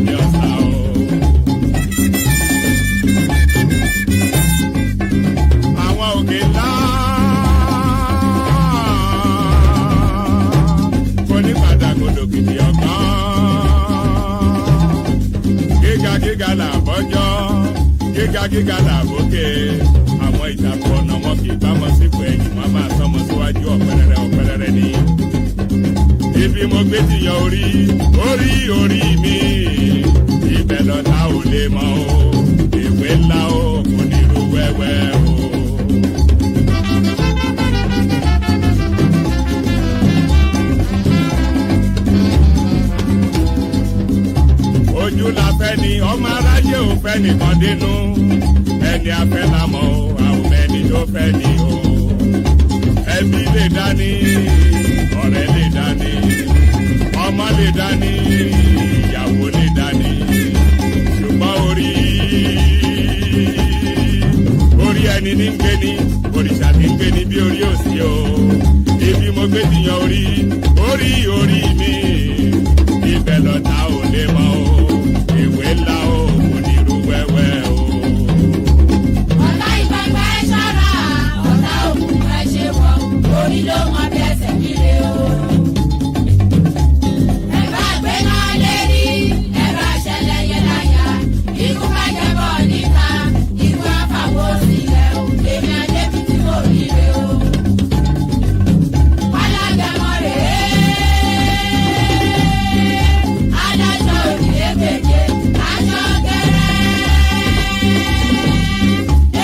ní ọ̀sà o. Àwọn òkè ńlá kò ní pàtàkì kìdí ọ̀kan. Gíga làbọ́jọ́, gíga làbókè. Àwọn ìtàkùn ọ̀nà wọn kì í bá wọn sípò ẹ̀yìn, wọn máa sọmọ síwájú ọ̀pẹ̀rẹ̀rẹ̀ ni. Ibi mo gbé ti yan orí mi. Ibẹ̀ lọ́ta ò lè mọ̀ o, ìwé ńlá o, kò ní irú wẹ́wẹ́ o. Ojú la fẹ́ ni ọmọ aráyé ò fẹ́ nìkan dínú. Ẹni afẹ́ la mọ̀ o, àwọn ẹni tó fẹ́ ni o. Ẹbí lè dání, ọ̀rẹ́ lè dání, ọmọ lè dání, ìyàwó lè dání. Ṣùgbọ́n orí ẹni ní ń gbé ni, òrìṣà ní ń gbé ni bí orí òsì o. Ibi mo gbé ti yan orí mi. Ibẹ̀ lọ́ta ò lè mọ̀ o, ìwé ńlá o, kò ní irú wẹ́wẹ́ o. Ọ̀tá ìgbàgbà ẹ ṣọ́ra, ọ̀tá òkùnkùn ẹ ṣe wọ̀, orí ló mọ bí ẹsẹ̀ kiri o. Ẹ bá gbé náà lérí, ẹ bá ṣẹlẹ̀ yẹ láyà, ikú bá jẹ bọ̀ níta, ikú àfàwọ̀ sílẹ̀ o, èmi àdébí tí kò rí rè o. Alágẹmọ rèé. Adájọ́ òní ebèje, aṣọ gẹ̀rẹ́.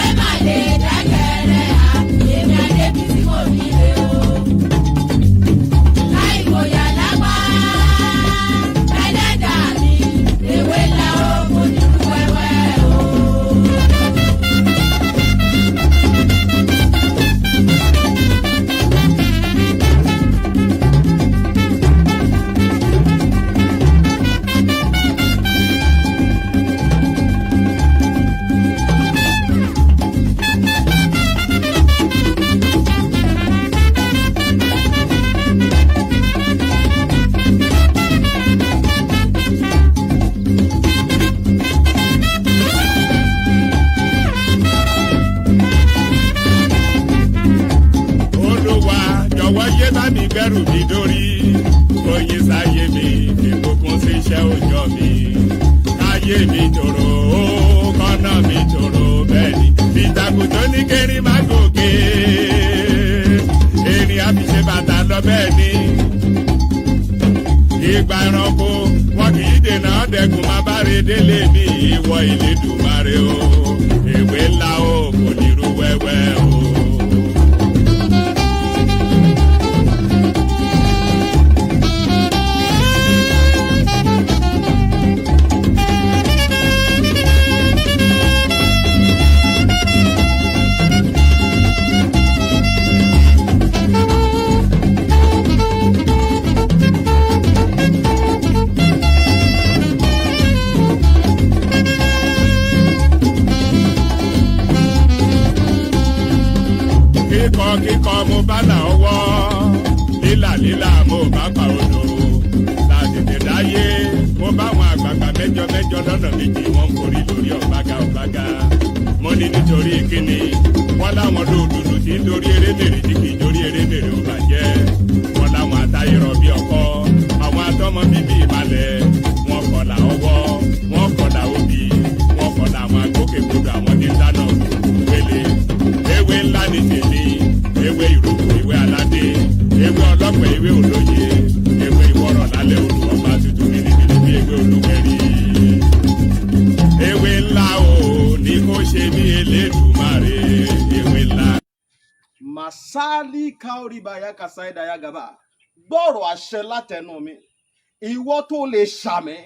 Ẹ má lè dágẹ̀rẹ́ à, èmi àdébí tí kò rí rè o. Láì gboyà lápá, ẹlẹ́dàá mi, ewé ńlá o, kò ní rú wẹ́wẹ́ o. Olúwa jọ̀wọ́ yé bá mi gbẹ́rù mi dórí. Oyin sáyé mi, ìbùkún sí iṣẹ́ òòjọ́ mi. Káyé mi tòrò ó, kọ́nà mi tòrò bẹ́ẹ̀ ni. Ìtàkùn tó ní kérin má gòkè. Erin àfiṣe bàtà lọ bẹ́ẹ̀ ni. Ìgbà ẹranko wọn kì í dènà dẹkùn má bá re délé mi. Ìwọ Ìlédùmarè o, ìwé ńlá o, kò ní irú wẹ́wẹ́ o. Kíkọ mo bá là ọwọ́, lílà mo bá pa odò. Tàtètè dáyé, mo bá àwọn àgbààgbà mẹ́jọ lọ́nà méjì wọ́n ń borí lórí ọ̀gbága. Mo ní nítorí kíni, wọ́n láwọn lòdùdù tí ń dorí erémèrè tí kì í dorí erémèrè ó bàjẹ́. Wọ́n láwọn àtayérọ̀ bí ọkọ, àwọn atọ́mọ bíbí ìbàlẹ̀. Wọ́n kọlà ọwọ́, wọ́n kọlà obì, wọ́n kọlà àwọn agbókègbodò àwọn tí ń dáná wele. Ewé ńlá ni tèmi, ewé ìrókò, ewé aládé, ewé ọlọ́pẹ̀, ewé olóye, ewé ìwọ́rọ̀ lálẹ́ odò ọba tuntun nídìí bí ewé olúwẹ̀rí. Ewé ńlá o ní kó ṣe bí Elédùmarè, ewé ńlá. Masali kaoribaya kasaida ya gaba. Gbọ́rọ̀ àṣẹ látẹnu mi. Ìwọ tó lè ṣàmì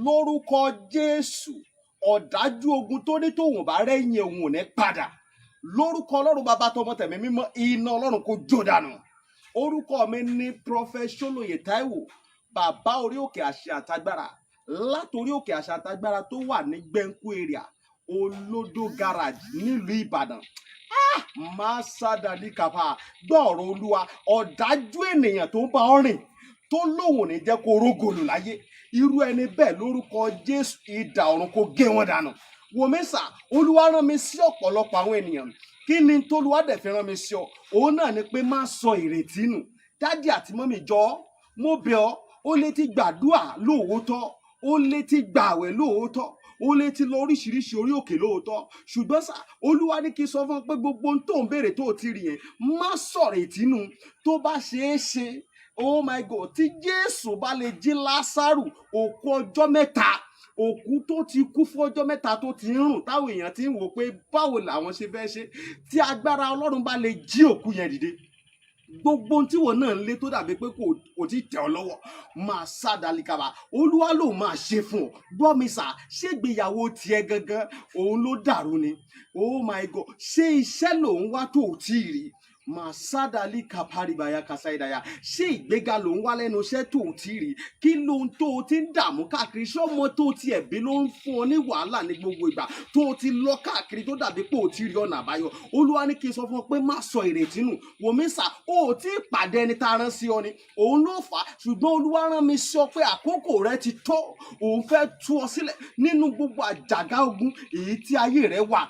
lórúkọ Jésù. Ọ̀dájú ogun tó ní tòun bá rẹ́yìn òun ò ní padà. Lórúkọ Ọlọ́run bàbá tọmọ tẹ̀mí mímọ́, iná Ọlọ́run kó jó dànù. Orúkọ mi ní Prophet Ṣólóyè Táíwò, bàbá orí òkè àṣẹ àtagbára. Látorí òkè àṣẹ àtagbára tó wà ní Gbẹ̀ǹkú area, Olódó garage nílùú Ìbàdàn. Máa sádàdí kàfà gbọ́ọ̀rọ̀ Olúwa. Ọ̀dájú ènìyàn tó ń bá ọ rìn tó lóhùn ní jẹ́ kó rógòlù láyé irú ẹni bẹ́ẹ̀ lórúkọ Jésù idà ọ̀run kó gé wọn dànù. Wò mí sà, Olúwa rán mi sí ọ̀pọ̀lọpọ̀ àwọn ènìyàn. Kí ni t'Olúwa dẹ̀ fi rán mi sí ọ? Òun náà ni pé má sọ ìrètí nù. Dádì àti mọ́mì jọ̀ọ́, mo bẹ̀ ọ́, ó lè ti gbàdúrà lóòótọ́, ó lè ti gbààwẹ̀ lóòótọ́, ó lè ti lọ oríṣiríṣi orí òkè lóòótọ́, ṣùgbọ́n sà, Olúwa ní kí n sọ fún ọ pé gbogbo ohun tó ń béèrè tó ti rí yẹn má sọ̀rọ̀ ìtínú. Tó bá ṣeé ṣe, oh my God, tí Jésù bá lè jí Lásárù òkú ọjọ́ mẹ́ta, òkú tó ti kú fún ọjọ́ mẹ́ta tó ti ń rùn táwọn èèyàn ti ń wò pé báwo làwọn ṣe fẹ́ ṣe, tí agbára Ọlọ́run bá lè jí òkú yẹn dìde, gbogbo ohun tí wọn náà ń lé tó dàbí pé kò tí tẹ̀ ọ́ lọ́wọ́ máa sá dalikaba, Olúwa ló máa ṣe fún ọ. Gbọ́ mi sà, ṣé ìgbéyàwó tiẹ̀ gangan òun ló dàrú ni? Oh my God, ṣé iṣẹ́ lòun wá tó ò tí ì rí? Màsádàlì kàpárìbàyà kàsáìdàyà, ṣé ìgbéga ló ń wá lẹ́nu iṣẹ́ tó ti rí? Kí ló ń tó o ti ń dààmú káàkiri? Ṣé ọmọ tó ti ẹ̀bí ló ń fún ọ ní wàhálà ní gbogbo ìgbà tó o ti lọ káàkiri tó dàbí pé o ti rí ọ̀nà àbáyọ? Olúwa ní kí n sọ fún ọ pé má sọ ìrètí nù. Wò mí sà, o ò tí ì pàdé ẹni tá a rán sí ọ ni, òun ló fà á, ṣùgbọ́n Olúwa rán mi sí ọ pé àkókò rẹ ti tó, òun fẹ́ tú ọ sílẹ̀ nínú gbogbo àjàgà ogun èyí tí ayé rẹ wà.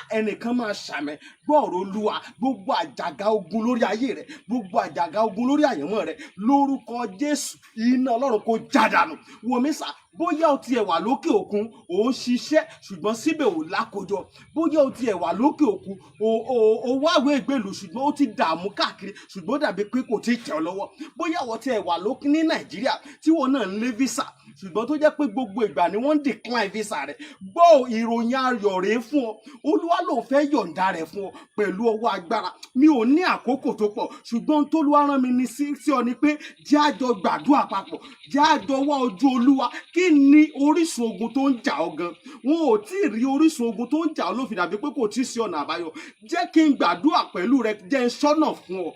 Ẹnìkan máa ṣàmẹ gbọ́ọ̀rọ̀ Olúwa, gbogbo àjàgà ogun lórí ayé rẹ, gbogbo àjàgà ogun lórí àyànmọ́ rẹ, lórúkọ Jésù iná Ọlọ́run kó jádànù. Wò mí sà, bóyá o tiẹ̀ wà lókè òkun ò ń ṣiṣẹ́ ṣùgbọ́n síbẹ̀ ò lákòjọ, bóyá o tiẹ̀ wà lókè òkun ò wáwé ìgbèlú ṣùgbọ́n ó ti dààmú káàkiri ṣùgbọ́n dàbí pé kò tí ì tẹ̀ ọ́ lọ́wọ́, bóyá o tiẹ̀ wà lókè ní Nàìjíríà tí wọn náà ń lé visa ṣùgbọ́n tó jẹ́ pé gbogbo ìgbà ni wọ́n ń decline visa rẹ̀. Gbọ́ ìròyìn ayọ̀ rèé fún ọ, Olúwa ló fẹ́ yọ̀ǹda rẹ̀ fún ọ pẹ̀lú ọwọ́ agbára. Mi ò ní àkókò tó pọ̀ ṣùgbọ́n t'Olúwa rán mi ní sí ọ ni pé jẹ́ a jọ gbàdúrà papọ̀, jẹ́ a jọ wá ojú Olúwa. Kí ni orísun ogun tó ń jà ọ́ gan? Wọn ò tí ì rí orísun ogun tó ń jà ọ́ ló fi dàbí pé kò tí ì sí ọ̀nà àbáyọ. Jẹ́ kí n gbàdúrà pẹ̀lú rẹ, jẹ́ n ṣọ́nà fún ọ.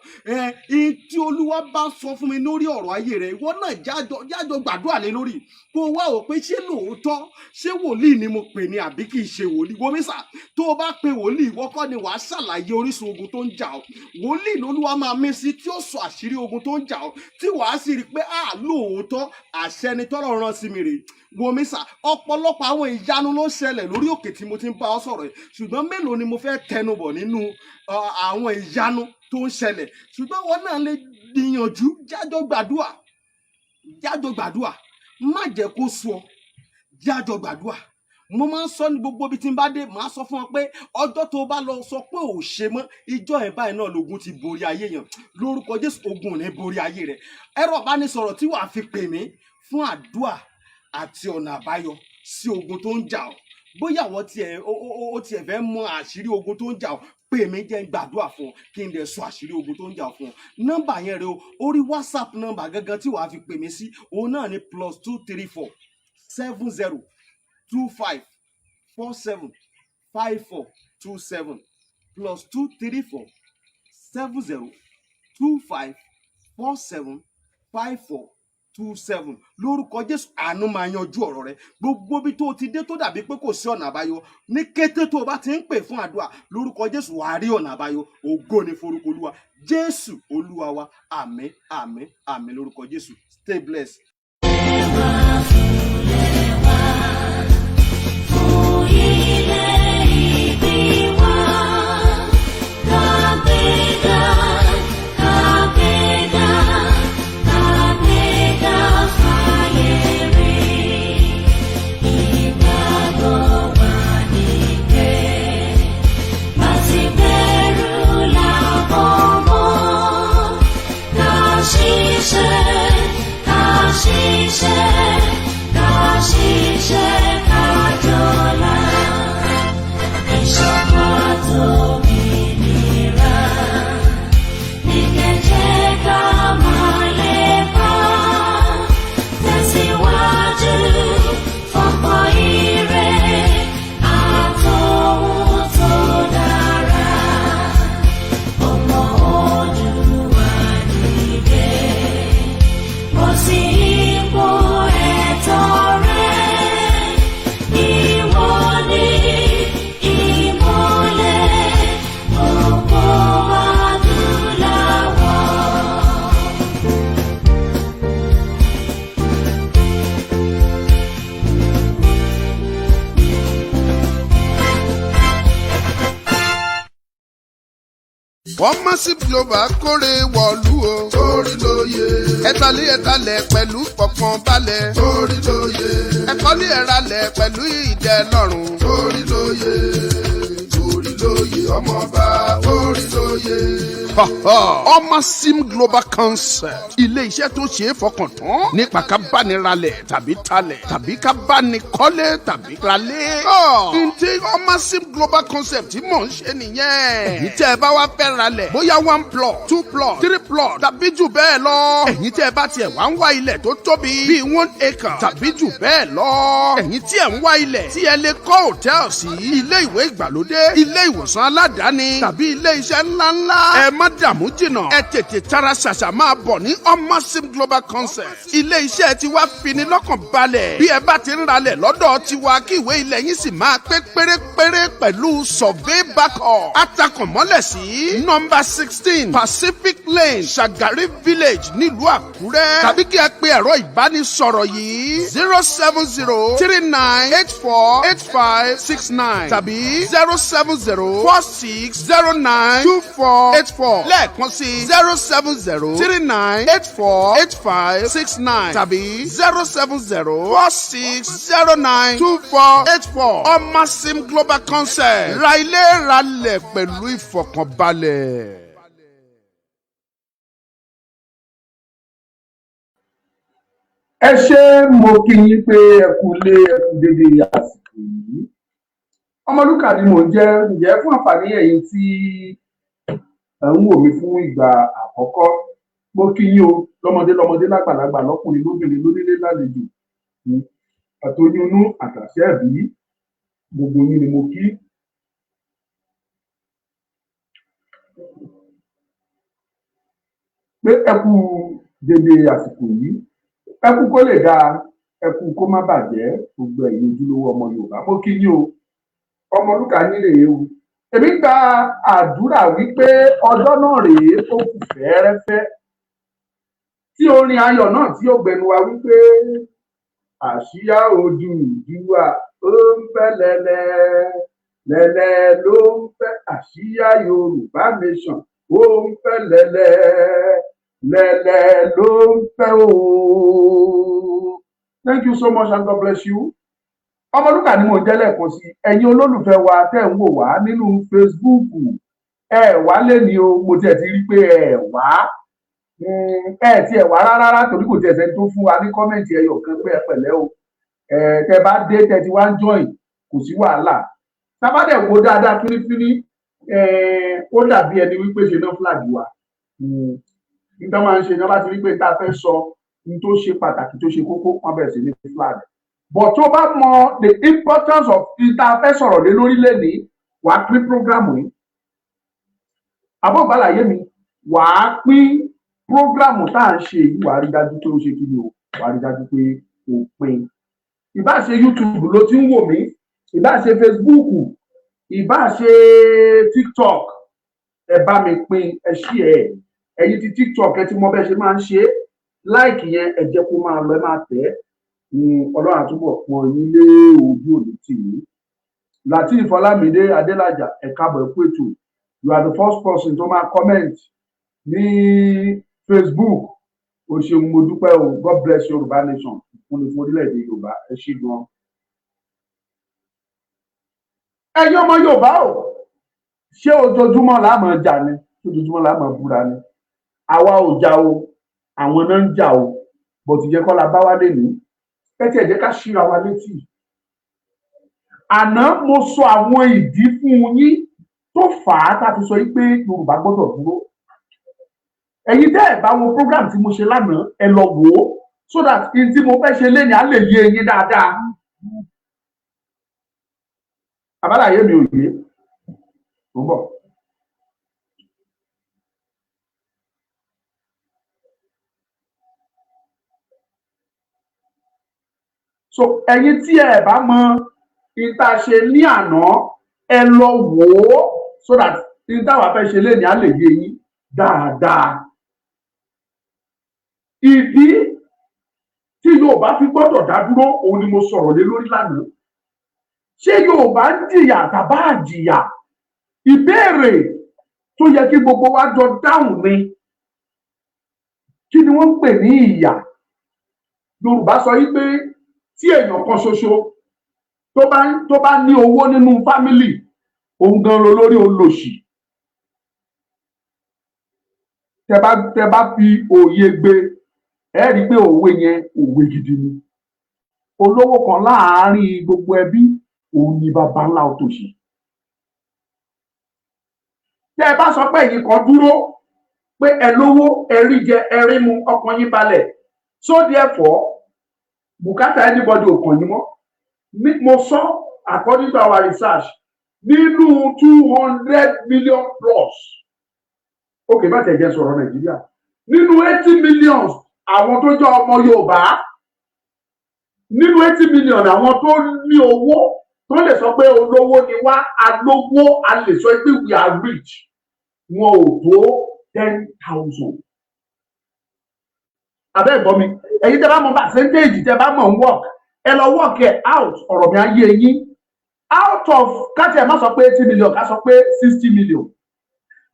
Tí Olúwa bá sọ fún mi lórí ọ̀rọ̀ ayé rẹ, ìwọ náà jájọ gbàdúrà lé lórí. Kó wá ò pé ṣé lóòótọ́ ṣé wòlíì ni mo pè ní àbí kì í ṣe wòlíì? Wò mí sà, tó o bá pe wòlíì, ìwọ kọ́ ni wàá ṣàlàyé orísun ogun tó ń jà ọ́. Wòlíì l'Olúwa máa mí sí tí ó sọ àṣírí ogun tó ń jà ọ́, tí wàá sì rí i pé lóòótọ́ àṣẹ ni t'Ọlọ́run rán sí mi rèé. Wò mí sà, ọ̀pọ̀lọpọ̀ àwọn ìyanu ló ń ṣẹlẹ̀ lórí òkè tí mo ti ń bá ọ sọ̀rọ̀ yìí, ṣùgbọ́n mélòó ni mo fẹ́ tẹnubọ̀ nínú àwọn ìyanu tó ń ṣẹlẹ̀? Ṣùgbọ́n wọn náà lè gbìyànjú, jájọ gbàdúrà, má jẹ́ kó sú ọ, jájọ gbàdúrà. Mo máa ń sọ ní gbogbo ibi tí n bá dé, màá sọ fún ọ pé ọjọ́ tó bá lọ sọ pé ò ṣe mọ́, ìjọ ẹ̀ báyìí náà lógun ti borí ayé yẹn. Lórúkọ Jésù ogun ò ní borí ayé rẹ. Ẹ̀rọ ìbánisọ̀rọ̀ tí wàá fi pè mí fún àdúrà àti ọ̀nà àbáyọ sí ogun tó ń jà ọ́. Bóyá àwọn tiẹ̀ fẹ́ mọ àṣírí ogun tó ń jà ọ́, pè mí jẹ́ n gbàdúrà fún ọ kí n dẹ̀ sọ àṣírí ogun tó ń jà fún ọ. Nọ́mbà yẹn rẹ o, orí WhatsApp nọ́mbà gangan tí wàá fi pè mí sí, òun náà ni +234 70 25 47 54 27 +234 70 25 47 54 27. Lórúkọ Jésù àánú máa yanjú ọ̀rọ̀ rẹ. Gbogbo bí tó o ti dé tó dàbí pé kò sí ọ̀nà àbáyọ, ní kété tó o bá ti ń pè fún àdúrà, lórúkọ Jésù wàá rí ọ̀nà àbáyọ. Ògo ni forúkọ Olúwa. Jésù Olúwa wa. Àmín, àmín, àmín lórúkọ Jésù. Stay blessed. Simple Massive Global kórè wọ̀lú o. Torí lóye. Ẹ̀talẹ̀ pẹ̀lú fọkànbalẹ̀. Torí lóye. Ẹ̀kọ́lé ẹ̀ralẹ̀ pẹ̀lú ìdẹ́lọ́rùn. Torí lóye. Torí lóye ọmọọba. Torí lóye. Massive Global Concept. Ilé iṣẹ́ tó ṣe é fọkàn tán nípa ká bá ní ralẹ̀ tàbí talẹ̀ tàbí ká bá ní kọ́lé tàbí ralé. Ǹtí Massive Global Concept tí mò ń ṣe nìyẹn. Èyí tẹ́ ẹ bá wá fẹ́ ralẹ̀ bóyá 1 plot 2 plot 3 plot tàbí jù bẹ́ẹ̀ lọ. Ẹ̀yin tẹ́ ẹ bá tiẹ̀ wá ń wá ilẹ̀ tó tóbi bíi 1 acre tàbí jù bẹ́ẹ̀ lọ. Ẹ̀yin tí ẹ̀ ń wá ilẹ̀ tí ẹ lè kọ́ hòtẹ́ẹ̀lì sí, ilé ìwé ìgbàlódé, ilé ìwòsàn aládàáni tàbí ilé iṣẹ́ ńláńlá. Ẹ má dààmú jìnnà. Ẹ tètè tara ṣàṣà máa bọ̀ ní Massive Global Concept. Ilé iṣẹ́ tiwa fini lọ́kàn balẹ̀. Bí ẹ bá ti ń ralẹ̀ lọ́dọ̀ tiwa kí ìwé ilẹ̀ yín sì máa pé pérépéré pẹ̀lú survey backup. Atakànmọ́lẹ̀ sí nọ́mbà 16 Pacific Lane Shagari Village nílùú Àkúrẹ́. Tàbí kí ẹ pe ẹ̀rọ ìbánisọ̀rọ̀ yìí 07039848569 tàbí 07046092484. Lẹ́ẹ̀kan sí 07039848569 tàbí 07046092484. Massive Global Concept. Ra ilé ralẹ̀ pẹ̀lú ìfọ̀kànbalẹ̀. Ẹ ṣé mo kí yín pé ẹ kú lé ẹ kú dédé àsìkò yìí. Ọmọlúkà ni mò ń jẹ́ ǹjẹ́ fún àǹfààní ẹ̀yin tí ẹ ń wò mí fún ìgbà àkọ́kọ́. Mo kí yín o lọ́mọdé lágbàlagbà lọ́kùnrin lóbìnrin lónílé lálejò àtoyúnú àtàṣẹ ẹbí gbogbo yín ni mo kí. Pé ẹ kú dédé àsìkò yìí. Ẹ kú kó lè dáa, ẹ kú kó má bàjẹ́ gbogbo ẹ̀yin ojúlówó ọmọ Yorùbá. Mo kí yín o, Ọmọlúkà yín rèé o. Èmi gba àdúrà wípé ọjọ́ náà rèé tó kù fẹ́ẹ́rẹ́fẹ́ tí orin ayọ̀ náà tí ó gbẹnu wa wípé àsíá Odùduwà ó ń fẹ́ lẹ́lẹ́ ló ń fẹ́ àsíá Yorùbá nation ó ń fẹ́ lẹ́lẹ́ ló ń fẹ́ o. Thank you so much and God bless you. Ọmọlúkà ni mò ń jẹ́ lẹ́ẹ̀kan sí. Ẹ̀yin olólùfẹ́ wa tẹ́ ń wò wá nínú Facebook ẹ wá lé ní o, mo tiẹ̀ ti rí pé ẹ wá tiẹ̀ wá rárá torí kò tiẹ̀ sẹ́ni tó fún wa ní kọ́mẹ̀ntì ẹyọ kan pé ẹ pẹ̀lẹ́ o. Tẹ́ bá dé tẹ́ ti wá ń join kò sí wàhálà. Tábàdẹ̀ wo dáadáa fínífíní ó dàbí ẹni wípé ṣe náà flag wa. Nígbà máa ń ṣe náà láti rí pé tá a fẹ́ sọ ní tó ṣe pàtàkì tó ṣe kókó wọn bẹ̀rẹ̀ sí ní flag. But tó bá mọ the importance of ìta fẹ́ sọ̀rọ̀ lé lórí lẹ́ni wà á pín program yìí. Àbọ̀ ìbálàyé mi wà á pín program tá à ń ṣe yìí wà á rí dájú pé ó ṣe kí ni o wà á rí dájú pé ó pín. Ìbá ṣe YouTube ló ti ń wò mí, ìbá ṣe Facebook, ìbá ṣe TikTok, ẹ bá mi pín ẹ ṣí ẹ̀yin ti TikTok ẹ ti mọ bẹ́ẹ̀ ṣe máa ń ṣe like yẹn ẹ jẹ́ kó máa lọ ẹ máa tẹ̀ Ọlọ́run àtúbọ̀ pọn yín lé ojú òní tì yín. Lateef Ọlámídé Adélàjà ẹ káàbọ̀ ẹ kú ètò. You are the first person tó máa comment ní Facebook. O ṣeun mo dúpẹ́ o. God bless Yorùbá nation. Fún ní fún orílẹ̀-èdè Yorùbá ẹ ṣé gan. Ẹ̀yin ọmọ Yorùbá o, ṣé ojoojúmọ́ la máa jà ni? Ojoojúmọ́ la máa búra ni? Àwa ò jà o, àwọn náà ń jà o. Bó ti jẹ́ kọ́ la bá wá lé ní. Ẹ tiẹ̀ jẹ́ ká ṣíra wa létí. Àná mo sọ àwọn ìdí fún yín tó fà á tá a fi sọ yìí pé Yorùbá gbọ́dọ̀ dúró. Ẹ̀yin tẹ́ ẹ̀ bá wo program tí mo ṣe lánàá ẹ lọ wò ó so that in tí mo fẹ́ ṣe léni á lè yé yín dáadáa. Àbálàyé mi ò yé. Tó bọ̀. So ẹ̀yin tí ẹ bá mọ ìta ṣe ní àná ẹ lọ wò ó so that ìta wà fẹ́ ṣe léni á lè yé yín dáadáa. Ìdí tí Yorùbá fi gbọ́dọ̀ dá dúró òun ni mo sọ̀rọ̀ lé lórí lánàá. Ṣé Yorùbá ń jìyà tàbá àjìyà? Ìbéèrè tó yẹ kí gbogbo wa jọ dáhùn ni kí ni wọ́n ń pè ní ìyà. Yorùbá sọ wípé tí èèyàn kan ṣoṣo tó bá ní owó nínú fámìlì, òun gan lolórí olòṣì. Tẹ bá fi òye gbé, ẹ rí i pé òwe yẹn òwe gidi ni. Olówó kan láàárín gbogbo ẹbí, òun ni baba ńlá òtòṣì. Tẹ bá sọ pé ẹ̀yin kan dúró pé ẹ lówó, ẹ rí jẹ, ẹ rí mu, ọkàn yín balẹ̀, so therefore bùkátà anybody ò kàn yín mọ́. Mo sọ according to our research, nínú 200 million plus, okay, má tẹ̀ jẹ́ sọ̀rọ̀ Nàìjíríà, nínú 80 million àwọn tó jẹ́ ọmọ Yorùbá, nínú 80 million àwọn tó ní owó tó lè sọ pé olówó ni wá, alówó, a lè sọ pé we are rich, wọn ò tó 10,000. Abẹ́ ìbọn mi, ẹ̀yin tẹ́ bá mọ percentage, tẹ́ bá mọ̀ ń work, ẹ lọ work ẹ̀ out, ọ̀rọ̀ mi á yé yín. Out of, káàtì ẹ̀ má sọ pé 80 million, ká sọ pé 60 million.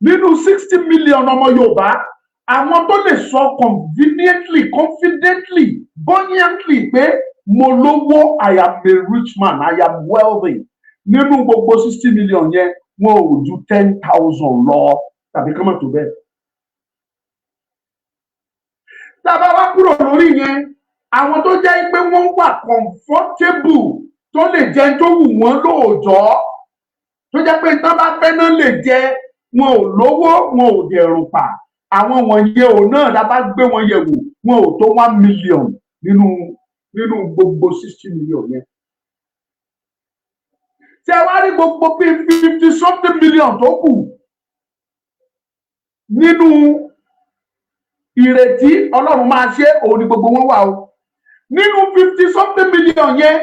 Nínú 60 million ọmọ Yorùbá, àwọn tó lè sọ conveniently, confidently, buoyantly pé mo lówó, I am a rich man, I am wealthy, nínú gbogbo 60 million yẹn, wọn ò ju 10,000 lọ, tàbí kán mọ̀ tó bẹ́ẹ̀. Tá a bá wá kúrò lórí yẹn, àwọn tó jẹ́ pé wọ́n wà comfortable, tó lè jẹ tó wù wọ́n lóòjọ́, tó jẹ́ pé tán bá fẹ́ náà lè jẹ, wọn ò lówó, wọn ò dẹ̀rùn pa, àwọn wọ̀nyẹn ò náà tá a bá gbé wọn yẹ̀ wò, wọn ò tó 1 million nínú gbogbo 60 million yẹn. Tí a wá rí gbogbo bí 50-something million tó kù nínú ìrètí Ọlọ́run máa ṣe, òun ni gbogbo wọn wà o. Nínú 50-something million yẹn,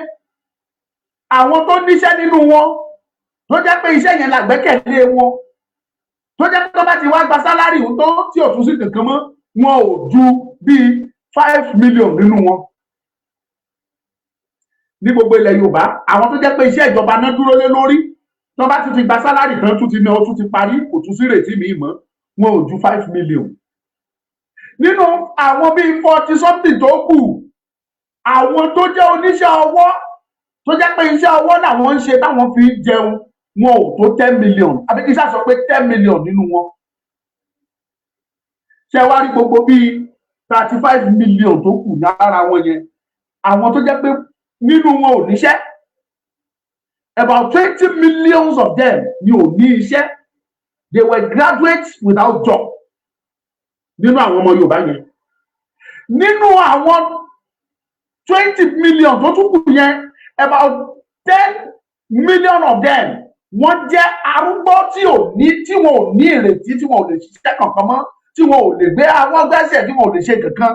àwọn tó níṣẹ́ nínú wọn, tó jẹ́ pé iṣẹ́ yẹn làgbẹ́kẹ̀lé wọn, tó jẹ́ pé tó bá ti wá gba sálárì tó tí ò tún sí kankan mọ́, wọn ò ju bíi 5 million nínú wọn. Ní gbogbo ilẹ̀ Yorùbá, àwọn tó jẹ́ pé iṣẹ́ ìjọba náà dúró lé lórí, tó bá ti gba sálárì kan tún ti ná, ó tún ti parí, kò tún sí ìrètí míì mọ́, wọn ò ju 5 million. Nínú àwọn bíi 40-something tó kù, àwọn tó jẹ́ oníṣẹ́ ọwọ́, tó jẹ́ pé iṣẹ́ ọwọ́ làwọn ń ṣe táwọn fi ń jẹun, wọn ò tó 10 million, àbí kí n ṣáà sọ pé 10 million nínú wọn. Ṣé wá rí gbogbo bíi 35 million tó kù lára wọn yẹn, àwọn tó jẹ́ pé nínú wọn ò níṣẹ́, about 20 millions of them ni ò ní iṣẹ́, they were graduates without job. Nínú àwọn ọmọ Yorùbá yẹn, nínú àwọn 20 million tó tún kù yẹn, about 10 million of them wọ́n jẹ́ arúgbó tí wọn ò ní ìrètí, tí wọn ò lè ṣiṣẹ́ kankan mọ́, tí wọn ò lè gbé àwọn gbẹ́sẹ̀, tí wọn ò lè ṣe kankan,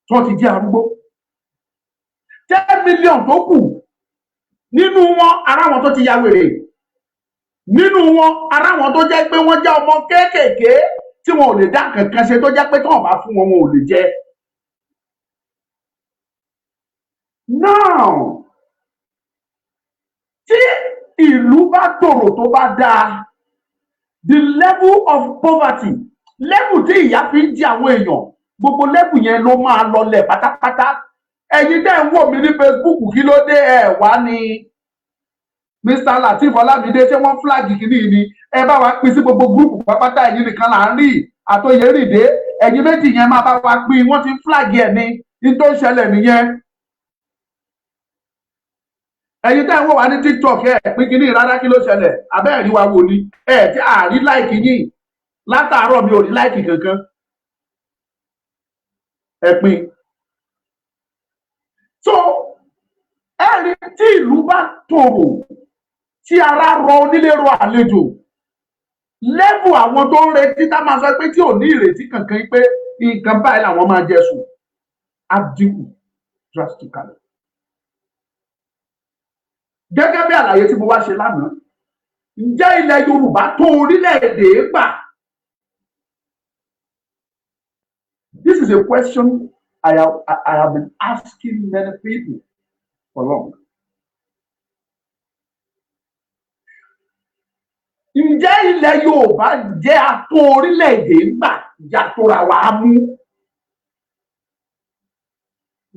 tí wọ́n ti jẹ́ arúgbó. 10 million tó kù, nínú wọn ará wọn tó ti ya wèrè, nínú wọn ará wọn tó jẹ́ pé wọ́n jẹ́ ọmọ kéékèèké tí wọn ò lè dá kankan ṣe, tó jẹ́ pé tí wọ́n bá fún wọn, wọn ò lè jẹ. Now, tí ìlú bá tòrò tó bá dáa, the level of poverty, level tí ìyà fi ń jẹ àwọn èèyàn, gbogbo level yẹn ló máa lọlẹ̀ pátápátá. Ẹ̀yin tẹ́ ń wò mí ní Facebook, kí ló dé ẹ wá ní Mr. Lateef Olamide, ṣé wọ́n flag kìíní ni? Ẹ bá wa pín sí gbogbo gúrùpù pápátá, ẹ̀yin nìkan là ń rí àtòyèrìndé, ẹ̀yin méjì yẹn máa bá wa pín, wọ́n ti flag ẹ̀ ní tó ń ṣẹlẹ̀ nìyẹn. Ẹ̀yin tẹ́ ń wò wá ní TikTok, ẹ pín kìíní rárá, kí ló ṣẹlẹ̀? Abẹ́ ẹ̀rí wa wò ni, ẹ tí àárí láìkì yín látàárọ̀, mi ò rí láìkì kankan, ẹ pín. So ẹ̀rí tí ìlú bá tòrò, tí ara rọ onílé rọ àlejò, lẹ́bù àwọn tó ń retí tá máa sọ pé tí ò ní ìrètí kankan pé nǹkan báyìí làwọn máa jẹ sùn, á dínkù drastically. Gẹ́gẹ́ bí àlàyé tí mo wá ṣe lánàá, ǹjẹ́ ilẹ̀ Yorùbá tó orílẹ̀-èdè gbà? This is a question I have been asking many people for long. ǹjẹ́ ilẹ̀ Yorùbá jẹ́ ató orílẹ̀-èdè gbà yàtọ̀ra wa mú?